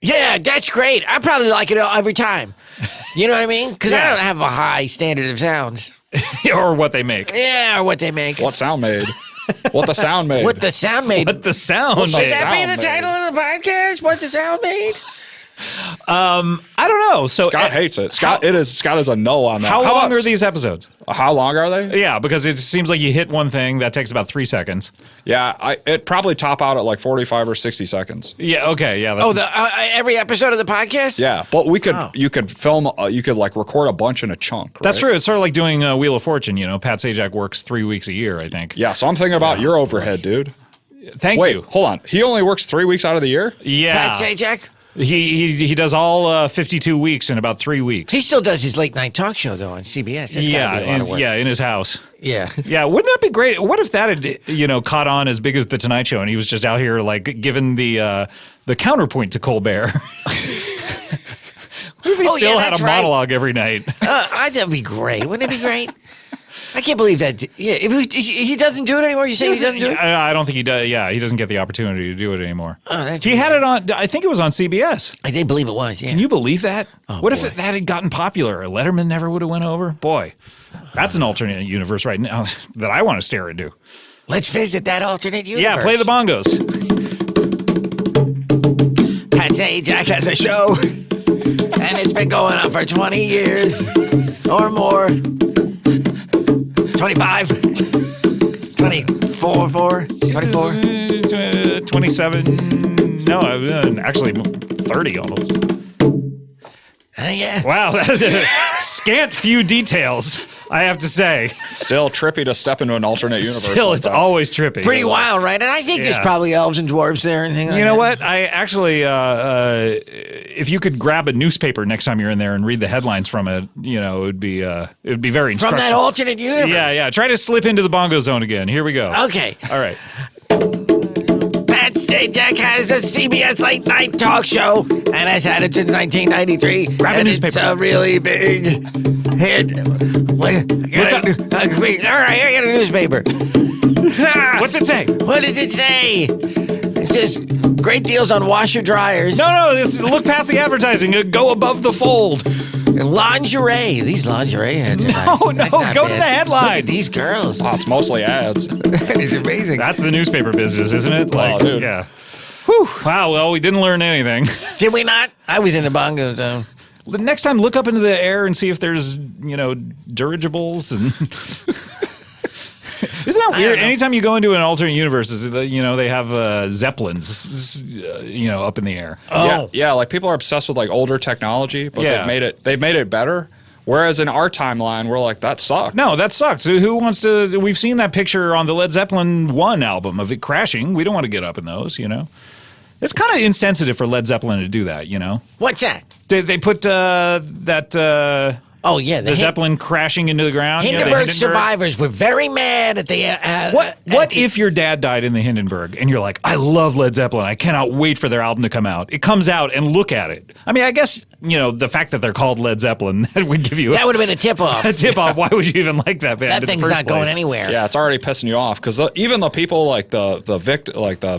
C: Yeah, that's great. I probably like it every time. You know what I mean? Because I
A: Yeah.
C: don't have a high standard of sounds.
A: Or what they make.
C: Yeah, or what they make.
D: what sound made? What the sound made?
C: What the sound made.
A: What the sound
C: Should
A: made.
C: that be
D: sound
C: the
D: made.
C: title of the podcast? What the sound made?
A: I don't know. So
D: Scott hates it. Scott is a no on that.
A: How long
D: about
A: are these episodes?
D: How long are they?
A: Yeah, because it seems like you hit one thing that takes about 3 seconds.
D: Yeah, it probably top out at like 45 or 60 seconds.
A: Yeah. Okay. Yeah. That's,
C: Oh, every episode of the podcast?
D: Yeah, but you could film, you could like record a bunch in a chunk. Right?
A: that's true. It's sort of like doing Wheel of Fortune. You know, Pat Sajak works 3 weeks a year, I think.
D: Yeah, so I'm thinking about your overhead, dude.
A: Thank
D: Wait,
A: you.
D: hold on. He only works 3 weeks out of the year?
A: Yeah.
C: Pat Sajak?
A: He does all 52 weeks in about 3 weeks.
C: He still does his late night talk show, though, on CBS. That's gotta be a lot of work.
A: in his house.
C: Yeah.
A: Yeah, wouldn't that be great? What if that had caught on as big as the Tonight Show, and he was just out here like giving the counterpoint to Colbert? What if he
C: Oh,
A: still
C: yeah,
A: had a
C: that's right.
A: monologue every night?
C: That'd be great. Wouldn't it be great? I can't believe that. Yeah, if he doesn't do it anymore. You say he doesn't do it?
A: I don't think he does. Yeah, he doesn't get the opportunity to do it anymore.
C: Oh, that's
A: He had it on. I think it was on CBS.
C: I did believe it was. Yeah.
A: Can you believe that? What if
C: boy.
A: that had gotten popular? Letterman never would have went over. Boy, that's an alternate universe right now that I want to stare into.
C: Let's visit that alternate universe.
A: Yeah, play the bongos.
C: Pat Sajak has a show, and it's been going on for 20 years or more. 25, 24, 24.
A: 27. No, actually 30 almost.
C: Yeah.
A: Wow, that's a scant few details, I have to say.
D: Still trippy to step into an alternate universe.
A: Still,
D: like
A: it's
D: that.
A: always trippy.
C: Pretty wild, right? And I think there's
A: Yeah.
C: probably elves and dwarves there and things like
A: You know
C: that.
A: what? I actually, if you could grab a newspaper next time you're in there and read the headlines from it, it would be very
C: From that
A: instructional.
C: alternate universe.
A: Yeah. Try to slip into the bongo zone again. Here we go.
C: Okay.
A: All right.
C: Pat Sajak has a CBS late night talk show and has had it since 1993.
A: Grab a
C: and
A: newspaper.
C: It's a really big hit. Wait, all right, I got a newspaper.
A: What's it say?
C: What does it say? It says great deals on washer dryers.
A: No. Look past the advertising. Go above the fold.
C: Lingerie. These lingerie ads are nice.
A: No,
C: That's not
A: go to
C: bad.
A: the headline.
C: Look at these girls.
D: Oh, it's mostly ads.
C: It's amazing.
A: That's the newspaper business, isn't it?
D: dude.
A: Yeah. Whew. Wow. Well, we didn't learn anything.
C: Did we not? I was in the bongo zone.
A: The next time, look up into the air and see if there's, dirigibles and. Isn't that weird?
C: know.
A: Anytime you go into an alternate universe, they have zeppelins, up in the air.
C: Oh.
D: Yeah, like people are obsessed with like older technology, but
A: Yeah.
D: they've made it better. Whereas in our timeline, we're like, that sucked.
A: No, that sucks. Who wants to? We've seen that picture on the Led Zeppelin 1 album of it crashing. We don't want to get up in those, It's kind of insensitive for Led Zeppelin to do that,
C: What's that?
A: They put that.
C: Oh, yeah.
A: The Zeppelin crashing into the ground. Yeah, the
C: Hindenburg survivors were very mad at the.
A: What if your dad died in the Hindenburg and you're like, I love Led Zeppelin. I cannot wait for their album to come out. It comes out and look at it. I mean, I guess the fact that they're called Led Zeppelin, that would give you
C: That would have been a tip-off.
A: a tip off. Why would you even like that band?
C: That thing's not going anywhere.
D: Yeah, it's already pissing you off because even the people like the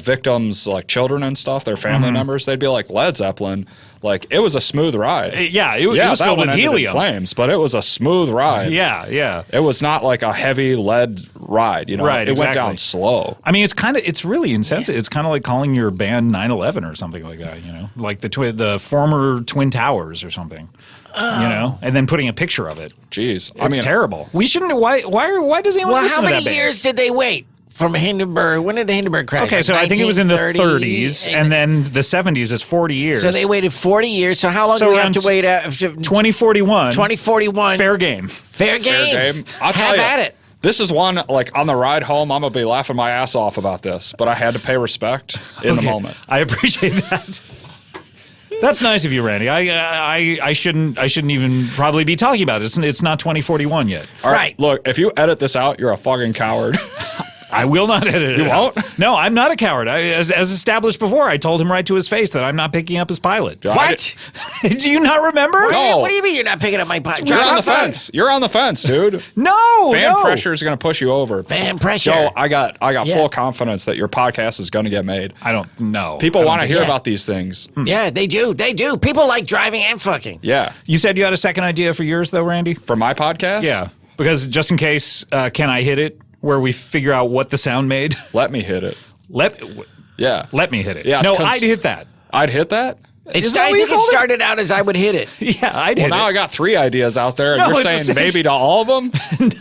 D: victims, like children and stuff, their family members, they'd be like Led Zeppelin. Like it was a smooth ride.
A: Yeah, it was
D: that
A: filled
D: one
A: with
D: ended in
A: helium.
D: flames, but it was a smooth ride.
A: Yeah.
D: It was not like a heavy lead ride.
A: Right,
D: it went
A: exactly.
D: down slow.
A: I mean, it's really insensitive. It's kind of like calling your band 9/11 or something like that. Like the former Twin Towers or something. And then putting a picture of it.
D: Jeez,
A: It's terrible. We shouldn't. Why does anyone
C: Well,
A: listen
C: how
A: to
C: many
A: that band?
C: years did they wait from Hindenburg? When did the Hindenburg crash?
A: Okay,
C: Like
A: so I think it was in the
C: 1930?
A: 30s, and then the 70s. It's 40 years.
C: So they waited 40 years. So how long
A: So
C: do we have
A: around
C: to wait?
A: 2041.
C: 2041.
A: Fair game.
C: Fair game.
D: Fair game. I'll tell
C: Have
D: you,
C: at it.
D: this is one, like, on the ride home, I'm going to be laughing my ass off about this, but I had to pay respect in the moment.
A: I appreciate that. That's nice of you, Randy. I shouldn't even probably be talking about it. It's not 2041 yet.
D: All
C: Right.
D: Look, if you edit this out, you're a fucking coward.
A: I will not edit it.
D: You
A: out.
D: won't?
A: No, I'm not a coward. As established before, I told him right to his face that I'm not picking up his pilot.
C: What?
A: Do you not remember?
D: No.
C: What do you mean you're not picking up my podcast?
D: You're on the fence. You're on the fence, dude.
A: No.
D: Fan
A: no.
D: pressure is going to push you over.
C: Fan pressure.
D: Joe, I got
C: Yeah.
D: full confidence that your podcast is going to get made.
A: I don't know.
D: People want to hear
C: yeah.
D: about these things.
C: Yeah, they do. They do. People like driving and fucking.
D: Yeah.
A: You said you had a second idea for yours, though, Randy?
D: For my podcast?
A: Yeah. Because just in case, can I hit it? Where we figure out what the sound made.
D: Let me hit it.
A: Let me hit it.
D: Yeah,
A: No,
D: it's
A: I'd hit that.
D: I'd hit that?
A: Is that
C: I
A: what you
C: think it
A: called it?
C: started out as I would hit it.
A: Yeah, I'd hit
D: Well, now I
A: it.
D: got 3 ideas out there, and
A: No,
D: you're
A: it's the
D: saying
A: same.
D: maybe to all of them?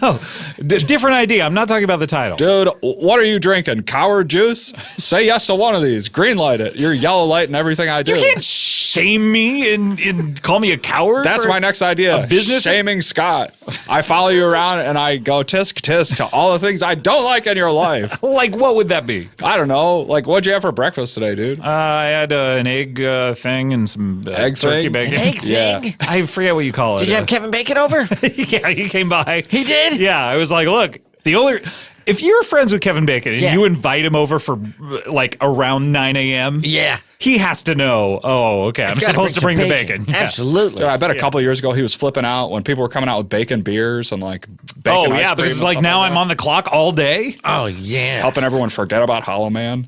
A: No, different idea. I'm not talking about the title.
D: Dude, what are you drinking? Coward juice? Say yes to one of these. Green light it. You're yellow lighting everything I do.
A: You can't shame me and call me a coward.
D: That's
A: for
D: my next idea.
A: a business?
D: Shaming Scott. I follow you around and I go tisk tisk to all the things I don't like in your life.
A: Like, what would that be?
D: I don't know. Like, what'd you have for breakfast today, dude?
A: I had an egg thing and some
D: Egg
A: turkey
D: thing?
A: bacon.
C: An egg
D: Yeah.
C: thing?
A: I forget what you call it.
C: Did you have Kevin Bacon over?
A: Yeah, he came by.
C: He did?
A: Yeah, I was like, look, if you're friends with Kevin Bacon and
C: Yeah.
A: you invite him over for like around 9 a.m.,
C: Yeah.
A: he has to know, oh, okay, I'm
C: Gotta
A: supposed to bring
C: some
A: the bacon. Yeah.
C: Absolutely.
D: Dude, I bet a couple of years ago he was flipping out when people were coming out with bacon beers and like bacon
A: Oh,
D: ice
A: yeah,
D: cream
A: because it's
D: and
A: like
D: stuff
A: now
D: like
A: I'm
D: that.
A: on the clock all day.
C: Oh, yeah.
D: Helping everyone forget about Hollow Man.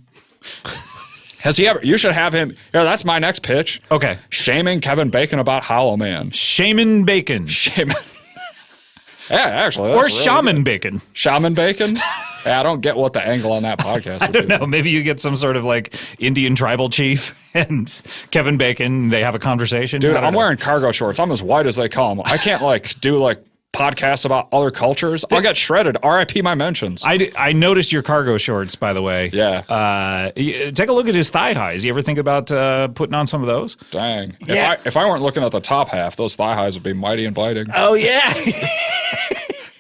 D: Has he ever? You should have him. Yeah, that's my next pitch.
A: Okay.
D: Shaming Kevin Bacon about Hollow Man.
A: Shaman Bacon.
D: Shaman. Yeah, actually.
A: Or
D: that's really
A: Shaman
D: good.
A: Bacon.
D: Shaman Bacon? Yeah, I don't get what the angle on that podcast
A: I
D: would
A: don't
D: be.
A: know. Maybe you get some sort of like Indian tribal chief and Kevin Bacon. They have a conversation.
D: Dude,
A: I don't
D: I'm
A: know.
D: wearing cargo shorts. I'm as white as they come. I can't like do like podcasts about other cultures. I'll get shredded. RIP my mentions.
A: I noticed your cargo shorts, by the way.
D: Yeah.
A: Take a look at his thigh highs. You ever think about putting on some of those?
D: Dang.
C: Yeah.
D: If I weren't looking at the top half, those thigh highs would be mighty inviting.
C: Oh, yeah.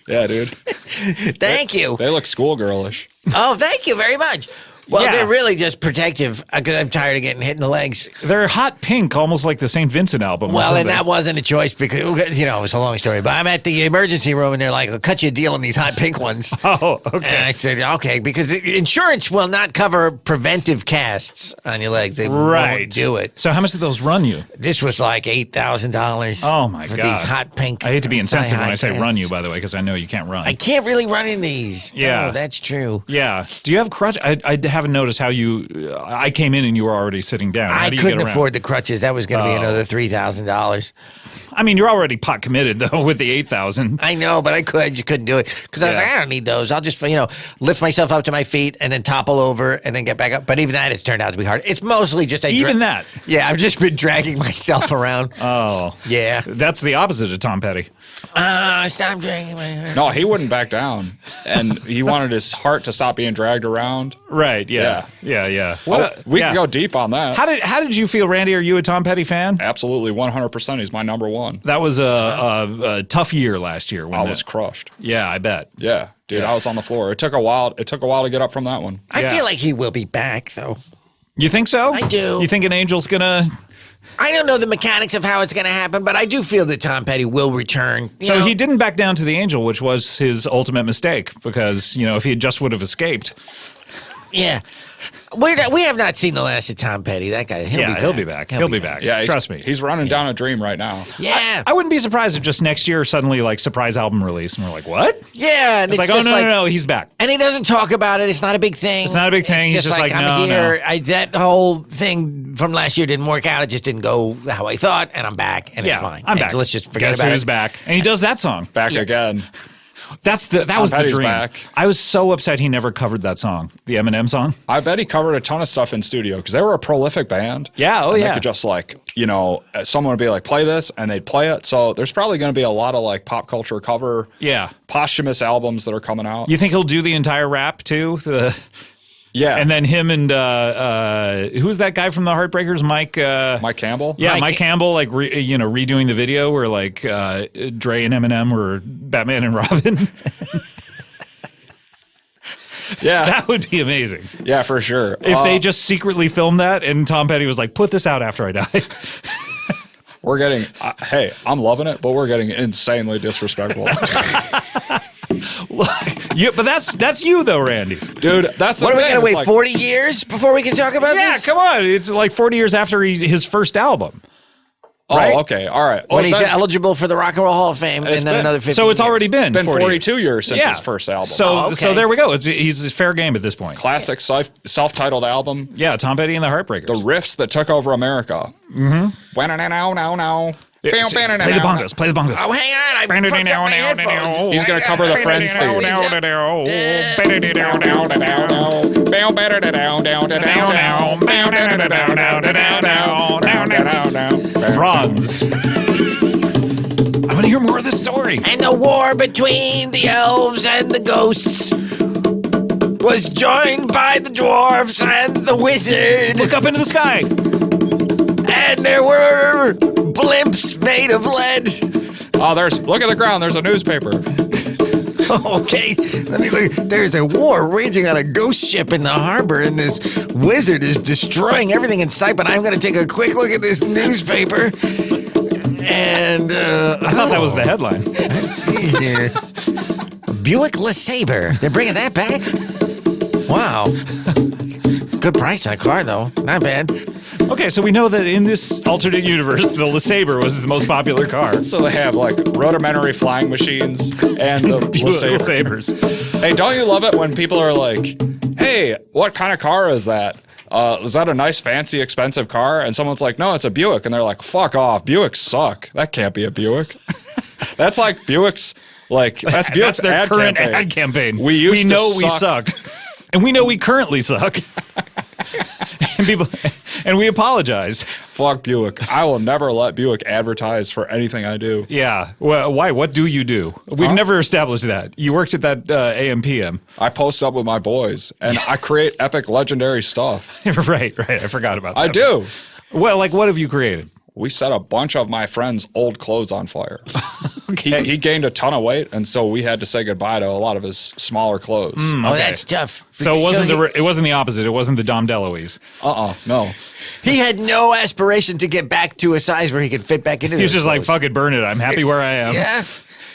D: Yeah, dude.
C: Thank you.
D: They look schoolgirlish.
C: Oh, thank you very much. Well,
A: Yeah.
C: they're really just protective because I'm tired of getting hit in the legs.
A: They're hot pink, almost like the St. Vincent album. or
C: Well, and
A: something.
C: that wasn't a choice because, it was a long story. But I'm at the emergency room and they're like, I'll cut you a deal on these hot pink ones.
A: Oh,
C: And
A: okay.
C: I said, okay, because insurance will not cover preventive casts on your legs. They
A: Right.
C: won't do it.
A: So how much did those run you?
C: This was like $8,000.
A: Oh, my
C: for
A: God.
C: these hot pink.
A: I hate to be insensitive when I say
C: thigh-high
A: run you,
C: casts.
A: by the way, because I know you can't run.
C: I can't really run in these.
A: Yeah.
C: No, that's true.
A: Yeah. Do you have crutch? I haven't noticed how you. I came in and you were already sitting down. How
C: I
A: do you
C: couldn't
A: get around?
C: afford the crutches. That was going to be
A: Oh.
C: another $3,000.
A: I mean, you're already pot committed though with the 8,000.
C: I know, but I just couldn't do it because I was
A: Yeah.
C: like, I don't need those. I'll just lift myself up to my feet and then topple over and then get back up. But even that has turned out to be hard. It's mostly just
A: Even that.
C: Yeah, I've just been dragging myself around.
A: Oh,
C: Yeah.
A: that's the opposite of Tom Petty.
C: Stop dragging my hair.
D: No, he wouldn't back down. And he wanted his heart to stop being dragged around.
A: Right? Yeah. Yeah.
D: We
A: yeah.
D: can go deep on that.
A: How did you feel, Randy? Are you a Tom Petty fan?
D: Absolutely, 100%. He's my number one.
A: That was a tough year last year. When
D: I was crushed.
A: Yeah, I bet.
D: Yeah, dude, I was on the floor. It took a while. It took a while to get up from that one.
C: I
A: Yeah.
C: feel like he will be back, though.
A: You think so?
C: I do.
A: You think an angel's gonna?
C: I don't know the mechanics of how it's going to happen, but I do feel that Tom Petty will return.
A: So he didn't back down to the angel, which was his ultimate mistake, because if he just would have escaped.
C: Yeah. We have not seen the last of Tom Petty. That guy,
A: He'll be back. He'll be back.
D: Yeah,
A: Trust me.
D: He's running down a dream right now.
C: Yeah.
A: I wouldn't be surprised if just next year suddenly like surprise album release and we're like, what?
C: Yeah. And
A: It's like, oh
C: just
A: no, he's back.
C: And he doesn't talk about it. It's not a big thing.
A: It's not a big thing.
C: It's
A: He's just like,
C: I'm
A: no,
C: here.
A: no.
C: That whole thing from last year didn't work out. It just didn't go how I thought, and I'm back, and
A: Yeah,
C: it's fine.
A: I'm
C: And
A: back.
C: Let's just forget
A: Guess
C: about
A: who's
C: it.
A: back? And he does that song.
D: Back again.
A: That was the
D: Petty's
A: dream.
D: back.
A: I was so upset he never covered that song, the Eminem song.
D: I bet he covered a ton of stuff in studio because they were a prolific band.
A: Yeah,
D: and
A: yeah.
D: They could just someone would be like, play this, and they'd play it. So there's probably going to be a lot of like pop culture cover, posthumous albums that are coming out.
A: You think he'll do the entire rap too?
D: Yeah.
A: And then him and who's that guy from the Heartbreakers? Mike
D: Campbell?
A: Yeah, Mike Campbell, like redoing the video where like Dre and Eminem were Batman and Robin.
D: Yeah.
A: That would be amazing.
D: Yeah, for sure.
A: If they just secretly filmed that and Tom Petty was like, put this out after I die.
D: We're getting, hey, I'm loving it, but we're getting insanely disrespectful.
A: But that's you though, Randy.
D: Dude, that's the
C: What are we
D: thing.
C: going to
D: It's
C: wait
D: like,
C: 40 years before we can talk about
A: Yeah,
C: this?
A: come on. It's like 40 years after his first album.
D: Oh,
A: right?
D: okay. All right.
C: When he's
D: then-
C: eligible for the Rock and Roll Hall of Fame, and then
D: been-
C: another 50
A: So it's
C: years.
A: already been,
D: It's been
A: 40
D: 42 years since his first album.
A: So
C: okay.
A: so there we go. He's fair game at this point.
D: Classic self-titled album.
A: Yeah, Tom Petty and the Heartbreakers.
D: The riffs that took over America. Mm-hmm.
A: Play the bongos. Play the bongos.
C: Oh, hang on. I fucked up my headphones.
D: He's going to cover the Friends theme.
A: Franz. I want to hear more of this story.
C: And the war between the elves and the ghosts was joined by the dwarves and the wizard.
A: Look up into the sky.
C: And there were blimps made of lead.
D: Oh, look at the ground. There's a newspaper.
C: Okay, let me look. There's a war raging on a ghost ship in the harbor, and this wizard is destroying everything in sight. But I'm going to take a quick look at this newspaper. And
A: I thought that was the headline.
C: let's see here. Buick LeSabre. They're bringing that back? Wow. Good price on a car, though. Not bad.
A: Okay, so we know that in this alternate universe, the LeSabre was the most popular car.
D: So they have like rudimentary flying machines and the LeSabre.
A: LeSabres.
D: Hey, don't you love it when people are like, hey, what kind of car is that? Is that a nice, fancy, expensive car? And someone's like, no, it's a Buick. And they're like, fuck off. Buicks suck. That can't be a Buick. That's like Buick's, that's Buick's
A: That's their
D: ad
A: current
D: campaign.
A: ad campaign.
D: We
A: know we suck. And we know we currently suck. and we apologize.
D: Fuck Buick. I will never let Buick advertise for anything I do.
A: Yeah. Well, why? What do you do? We've never established that. You worked at that AM/PM.
D: I post up with my boys, and I create epic, legendary stuff.
A: right. I forgot about that.
D: I do.
A: Well, what have you created?
D: We set a bunch of my friends' old clothes on fire. He gained a ton of weight, and so we had to say goodbye to a lot of his smaller clothes.
C: Oh, that's tough.
A: So it wasn't the opposite. It wasn't the Dom DeLuise.
D: No.
C: He had no aspiration to get back to a size where he could fit back into.
A: He was
C: those
A: just like,
C: clothes.
A: fuck it, burn it. I'm happy where I am.
C: Yeah.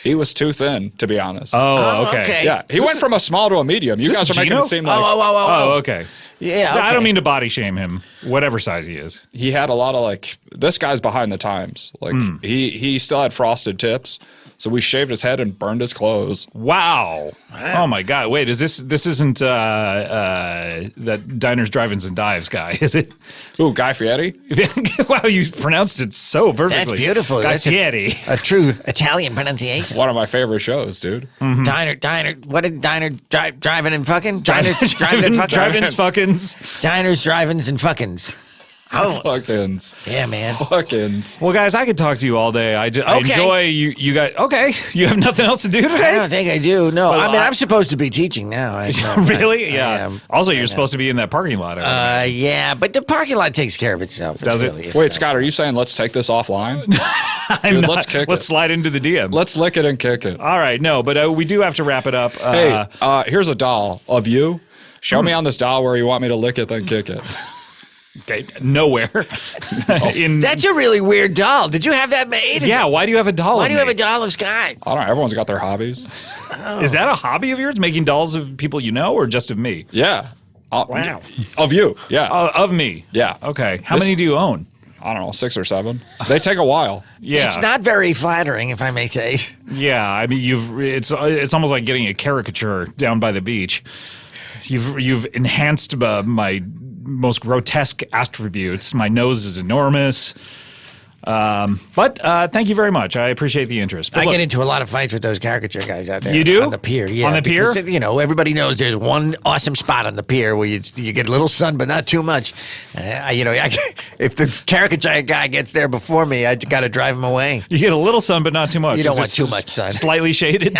D: He was too thin, to be honest.
A: Oh, okay.
C: okay.
D: Yeah, he went from a small to a medium. You
A: Is
D: guys
A: this
D: are making
A: Gino?
D: it seem like
A: Oh, okay.
C: Yeah.
A: I don't
C: okay.
A: mean to body shame him, whatever size he is.
D: he had a lot of this guy's behind the times. He still had frosted tips. So we shaved his head and burned his clothes.
A: Wow. Oh my God. Wait, this isn't that Diners, Drive-Ins, and Dives guy, is it?
D: Ooh, Guy Fieri?
A: Wow, you pronounced it so perfectly.
C: That's beautiful.
A: Guy
C: That's
A: Fieri.
C: a true Italian pronunciation.
D: One of my favorite shows, dude.
C: Diner. What did driving and fucking? Driving and fucking.
A: Drive-ins, fuckins.
C: Diners, drive-ins, and fuckins. Oh,
D: Fuckins.
C: yeah, man.
D: Fuckins.
A: Well, guys, I could talk to you all day. I enjoy you guys. Okay, you have nothing else to do
C: I
A: today?
C: don't think I do. No,
A: Well,
C: I mean I'm supposed to be teaching now.
A: Really?
C: I
A: Yeah.
C: am.
A: Also, you're supposed to be in that parking lot.
C: Yeah, but the parking lot takes care of itself.
A: Does it?
C: It's
D: Wait, Scott, are you saying let's take this offline?
A: I'm
D: let's kick
A: let's
D: it.
A: slide into the DMs.
D: Let's lick it and kick it.
A: All right, no, but we do have to wrap it up.
D: Hey, here's a doll of you. Show me on this doll where you want me to lick it, then kick it.
A: Okay, nowhere.
C: That's a really weird doll. Did you have that made?
A: Yeah, why do you have a doll?
C: Why
A: of
C: do you have
A: me?
C: a doll of Scott?
D: I don't know. Everyone's got their hobbies.
A: Is that a hobby of yours, making dolls of people you know, or just of me?
D: Yeah.
C: Wow.
D: Of you, yeah.
A: Of me.
D: Yeah.
A: Okay. How many do you own?
D: I don't know, 6 or 7. They take a while.
A: Yeah.
C: It's not very flattering, if I may say.
A: Yeah. I mean, it's almost like getting a caricature down by the beach. You've enhanced my most grotesque attributes. My nose is enormous. But thank you very much. I appreciate the interest. But
C: I
A: look,
C: get into a lot of fights with those caricature guys out there.
A: You do?
C: On the pier, yeah.
A: On the pier?
C: Because, everybody knows there's one awesome spot on the pier where you get a little sun, but not too much. If the caricature guy gets there before me, I got to drive him away.
A: you get a little sun, but not too much.
C: You don't
A: Is
C: want
A: this
C: too much sun.
A: Slightly shaded.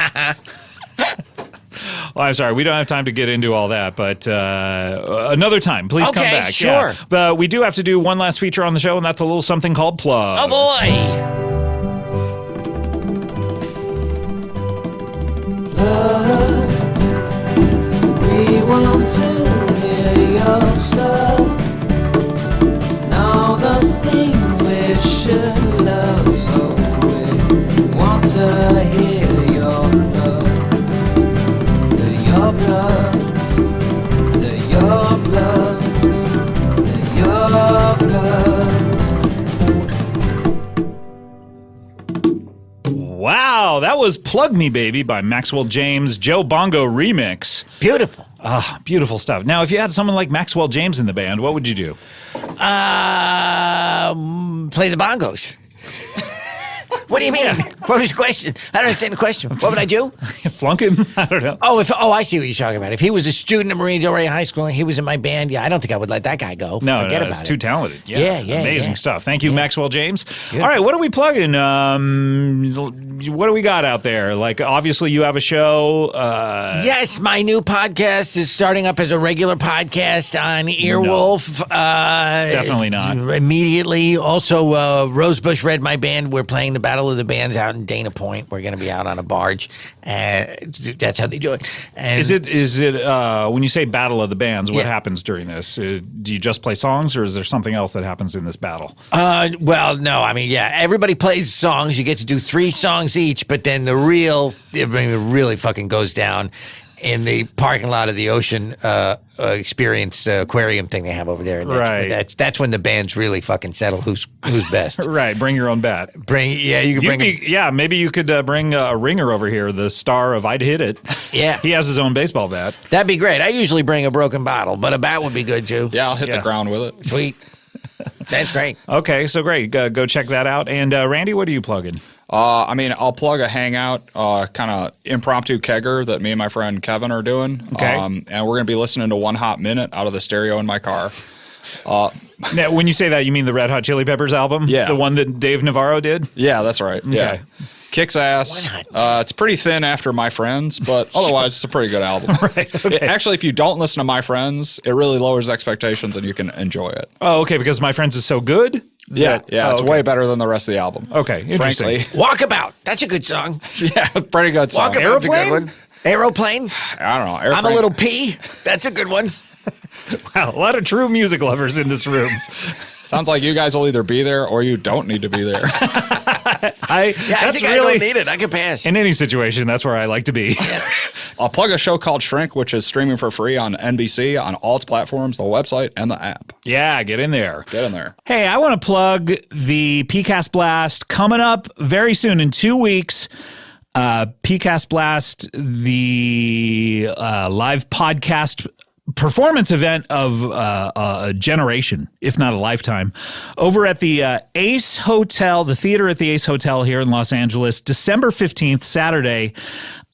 A: Well, I'm sorry. We don't have time to get into all that, but another time, please come back.
C: Sure.
A: Yeah. But we do have to do one last feature on the show, and that's a little something called Plug.
C: Oh, boy.
E: We want to hear your stuff. All the things we should love, so we want to hear your love. Your blood, your blood, your blood.
A: Wow, that was Plug Me Baby by Maxwell James, Joe Bongo remix.
C: Beautiful.
A: Beautiful stuff. Now, if you had someone like Maxwell James in the band, what would you do?
C: Play the bongos. What do you mean? What was the question? I don't understand the question. What would I do?
A: Flunk him? I don't know.
C: I see what you're talking about. If he was a student at Marines Del Rey High School and he was in my band, I don't think I would let that guy go.
A: No,
C: Forget about
A: it's
C: it.
A: too talented. Yeah, amazing
C: yeah.
A: stuff. Thank you, Maxwell James.
C: Beautiful.
A: All right, what are we plugging? What do we got out there? Like, obviously, you have a show.
C: Yes, my new podcast is starting up as a regular podcast on Earwolf.
A: Definitely not.
C: Immediately. Also, Rosebush Red My Band. We're playing the Battle of the Bands out in Dana Point. We're going to be out on a barge. That's how they do it. And
A: Is it when you say Battle of the Bands, what happens during this? Do you just play songs, or is there something else that happens in this battle?
C: Well, no. I mean, everybody plays songs. You get to do 3 songs each, but then it really fucking goes down in the parking lot of the Ocean Experience aquarium thing they have over there. And that's when the bands really fucking settle who's best.
A: Right. Bring your own bat.
C: You can bring
A: maybe you could bring a ringer over here, the star of I'd Hit It.
C: Yeah.
A: He has his own baseball bat.
C: That'd be great. I usually bring a broken bottle, but a bat would be good too.
D: Yeah, I'll hit the ground with it.
C: Sweet. That's great.
A: Okay, so great. Go check that out. And Randy, what are you plugging?
D: I'll plug a hangout, kind of impromptu kegger that me and my friend Kevin are doing.
A: Okay.
D: And we're going to be listening to One Hot Minute out of the stereo in my car.
A: Now, when you say that, you mean the Red Hot Chili Peppers album?
D: Yeah.
A: The one that Dave Navarro did?
D: Yeah, that's right.
A: Okay.
D: Yeah. Kicks ass. It's pretty thin after My Friends, but otherwise it's a pretty good album.
A: Right. Okay.
D: Actually, if you don't listen to My Friends, it really lowers expectations and you can enjoy it.
A: Oh, okay, because My Friends is so good?
D: It's way better than the rest of the album.
A: Okay, interesting.
D: Frankly.
C: Walkabout. That's a good song.
D: Yeah, pretty good song.
C: Walkabout's a good one. Aeroplane.
D: I don't know. Airplane.
C: I'm a little pea. That's a good one.
A: Wow, a lot of true music lovers in this room.
D: Sounds like you guys will either be there or you don't need to be there.
C: I think I don't need it. I can pass.
A: In any situation, that's where I like to be.
D: I'll plug a show called Shrink, which is streaming for free on NBC, on all its platforms, the website, and the app.
A: Yeah, get in there.
D: Get in there.
A: Hey, I want to plug the PCast Blast coming up very soon in 2 weeks. PCast Blast, the live podcast performance event of a generation, if not a lifetime, over at the Ace Hotel, the theater at the Ace Hotel here in Los Angeles, December 15th, Saturday,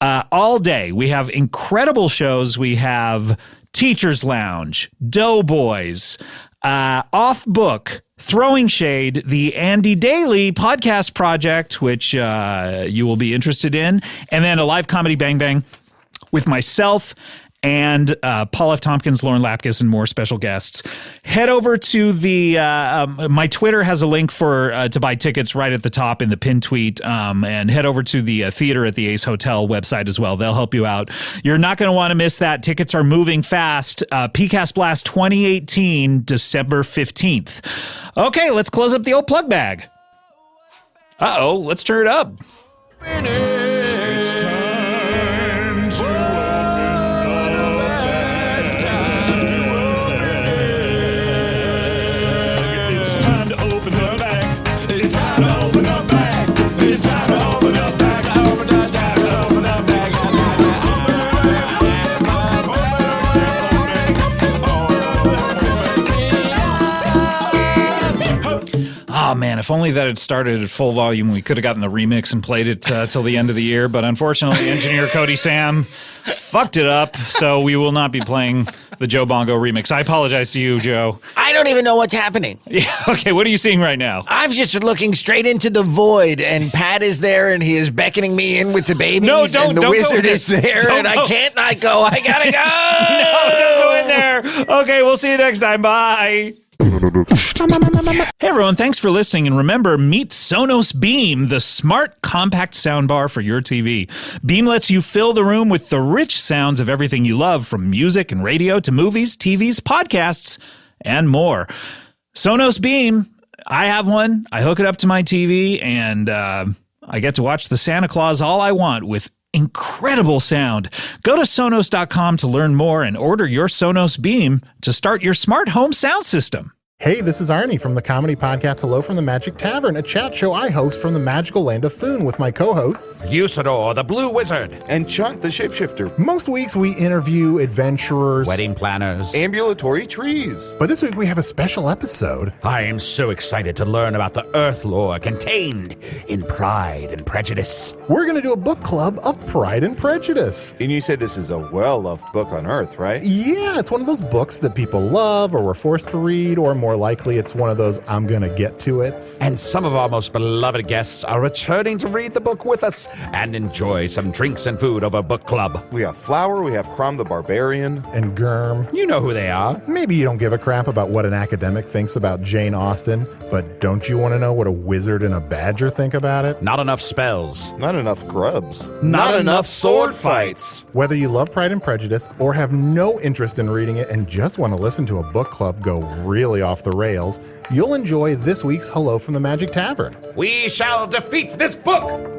A: all day. We have incredible shows. We have Teacher's Lounge, Doughboys, Off Book, Throwing Shade, the Andy Daly podcast project, which you will be interested in, and then a live comedy Bang Bang with myself and Paul F. Tompkins, Lauren Lapkus, and more special guests. Head over to the my Twitter has a link for to buy tickets right at the top in the pinned tweet, and head over to the theater at the Ace Hotel website as well. They'll help you out. You're not going to want to miss that. Tickets are moving fast. PCast Blast 2018, December 15th. Okay, let's close up the old plug bag. Uh-oh, let's turn it up. It's time to open the bag. if only that had started at full volume, we could have gotten the remix and played it till the end of the year. But unfortunately, engineer Cody Sam fucked it up, so we will not be playing the Joe Bongo remix. I apologize to you, Joe.
C: I don't even know what's happening.
A: Yeah, okay, what are you seeing right now?
C: I'm just looking straight into the void, and Pat is there, and he is beckoning me in with the babies, and the wizard is there, and I can't not go. I gotta go.
A: No, don't go in there. Okay, we'll see you next time. Bye. Hey everyone, thanks for listening, and remember, meet Sonos Beam, the smart compact soundbar for your TV. Beam lets you fill the room with the rich sounds of everything you love, from music and radio to movies, TVs, podcasts, and more. Sonos Beam, I have one. I hook it up to my TV, and I get to watch the Santa Claus all I want with incredible sound. Go to Sonos.com to learn more and order your Sonos Beam to start your smart home sound system.
F: Hey, this is Arnie from the comedy podcast Hello from the Magic Tavern, a chat show I host from the magical land of Foon with my co-hosts
G: Usador, the Blue Wizard,
H: and Chunt, the shapeshifter.
F: Most weeks we interview adventurers,
G: wedding planners,
H: Ambulatory trees.
F: but this week we have a special episode.
G: I am so excited to learn about the Earth lore contained in Pride and Prejudice.
F: We're going to do a book club of Pride and Prejudice.
H: And you said this is a well-loved book on Earth, right?
F: Yeah, it's one of those books that people love or were forced to read, or more likely it's one of those I'm gonna get to it's.
G: And some of our most beloved guests are returning to read the book with us and enjoy some drinks and food over book club.
H: We have Flower, we have Crom the Barbarian.
F: And Germ.
G: You know who they are.
F: Maybe you don't give a crap about what an academic thinks about Jane Austen, but don't you want to know what a wizard and a badger think about it?
G: Not enough spells.
H: Not enough grubs.
G: Not enough sword fights.
F: Whether you love Pride and Prejudice or have no interest in reading it and just want to listen to a book club go really off the rails, you'll enjoy this week's Hello from the Magic Tavern.
G: We shall defeat this book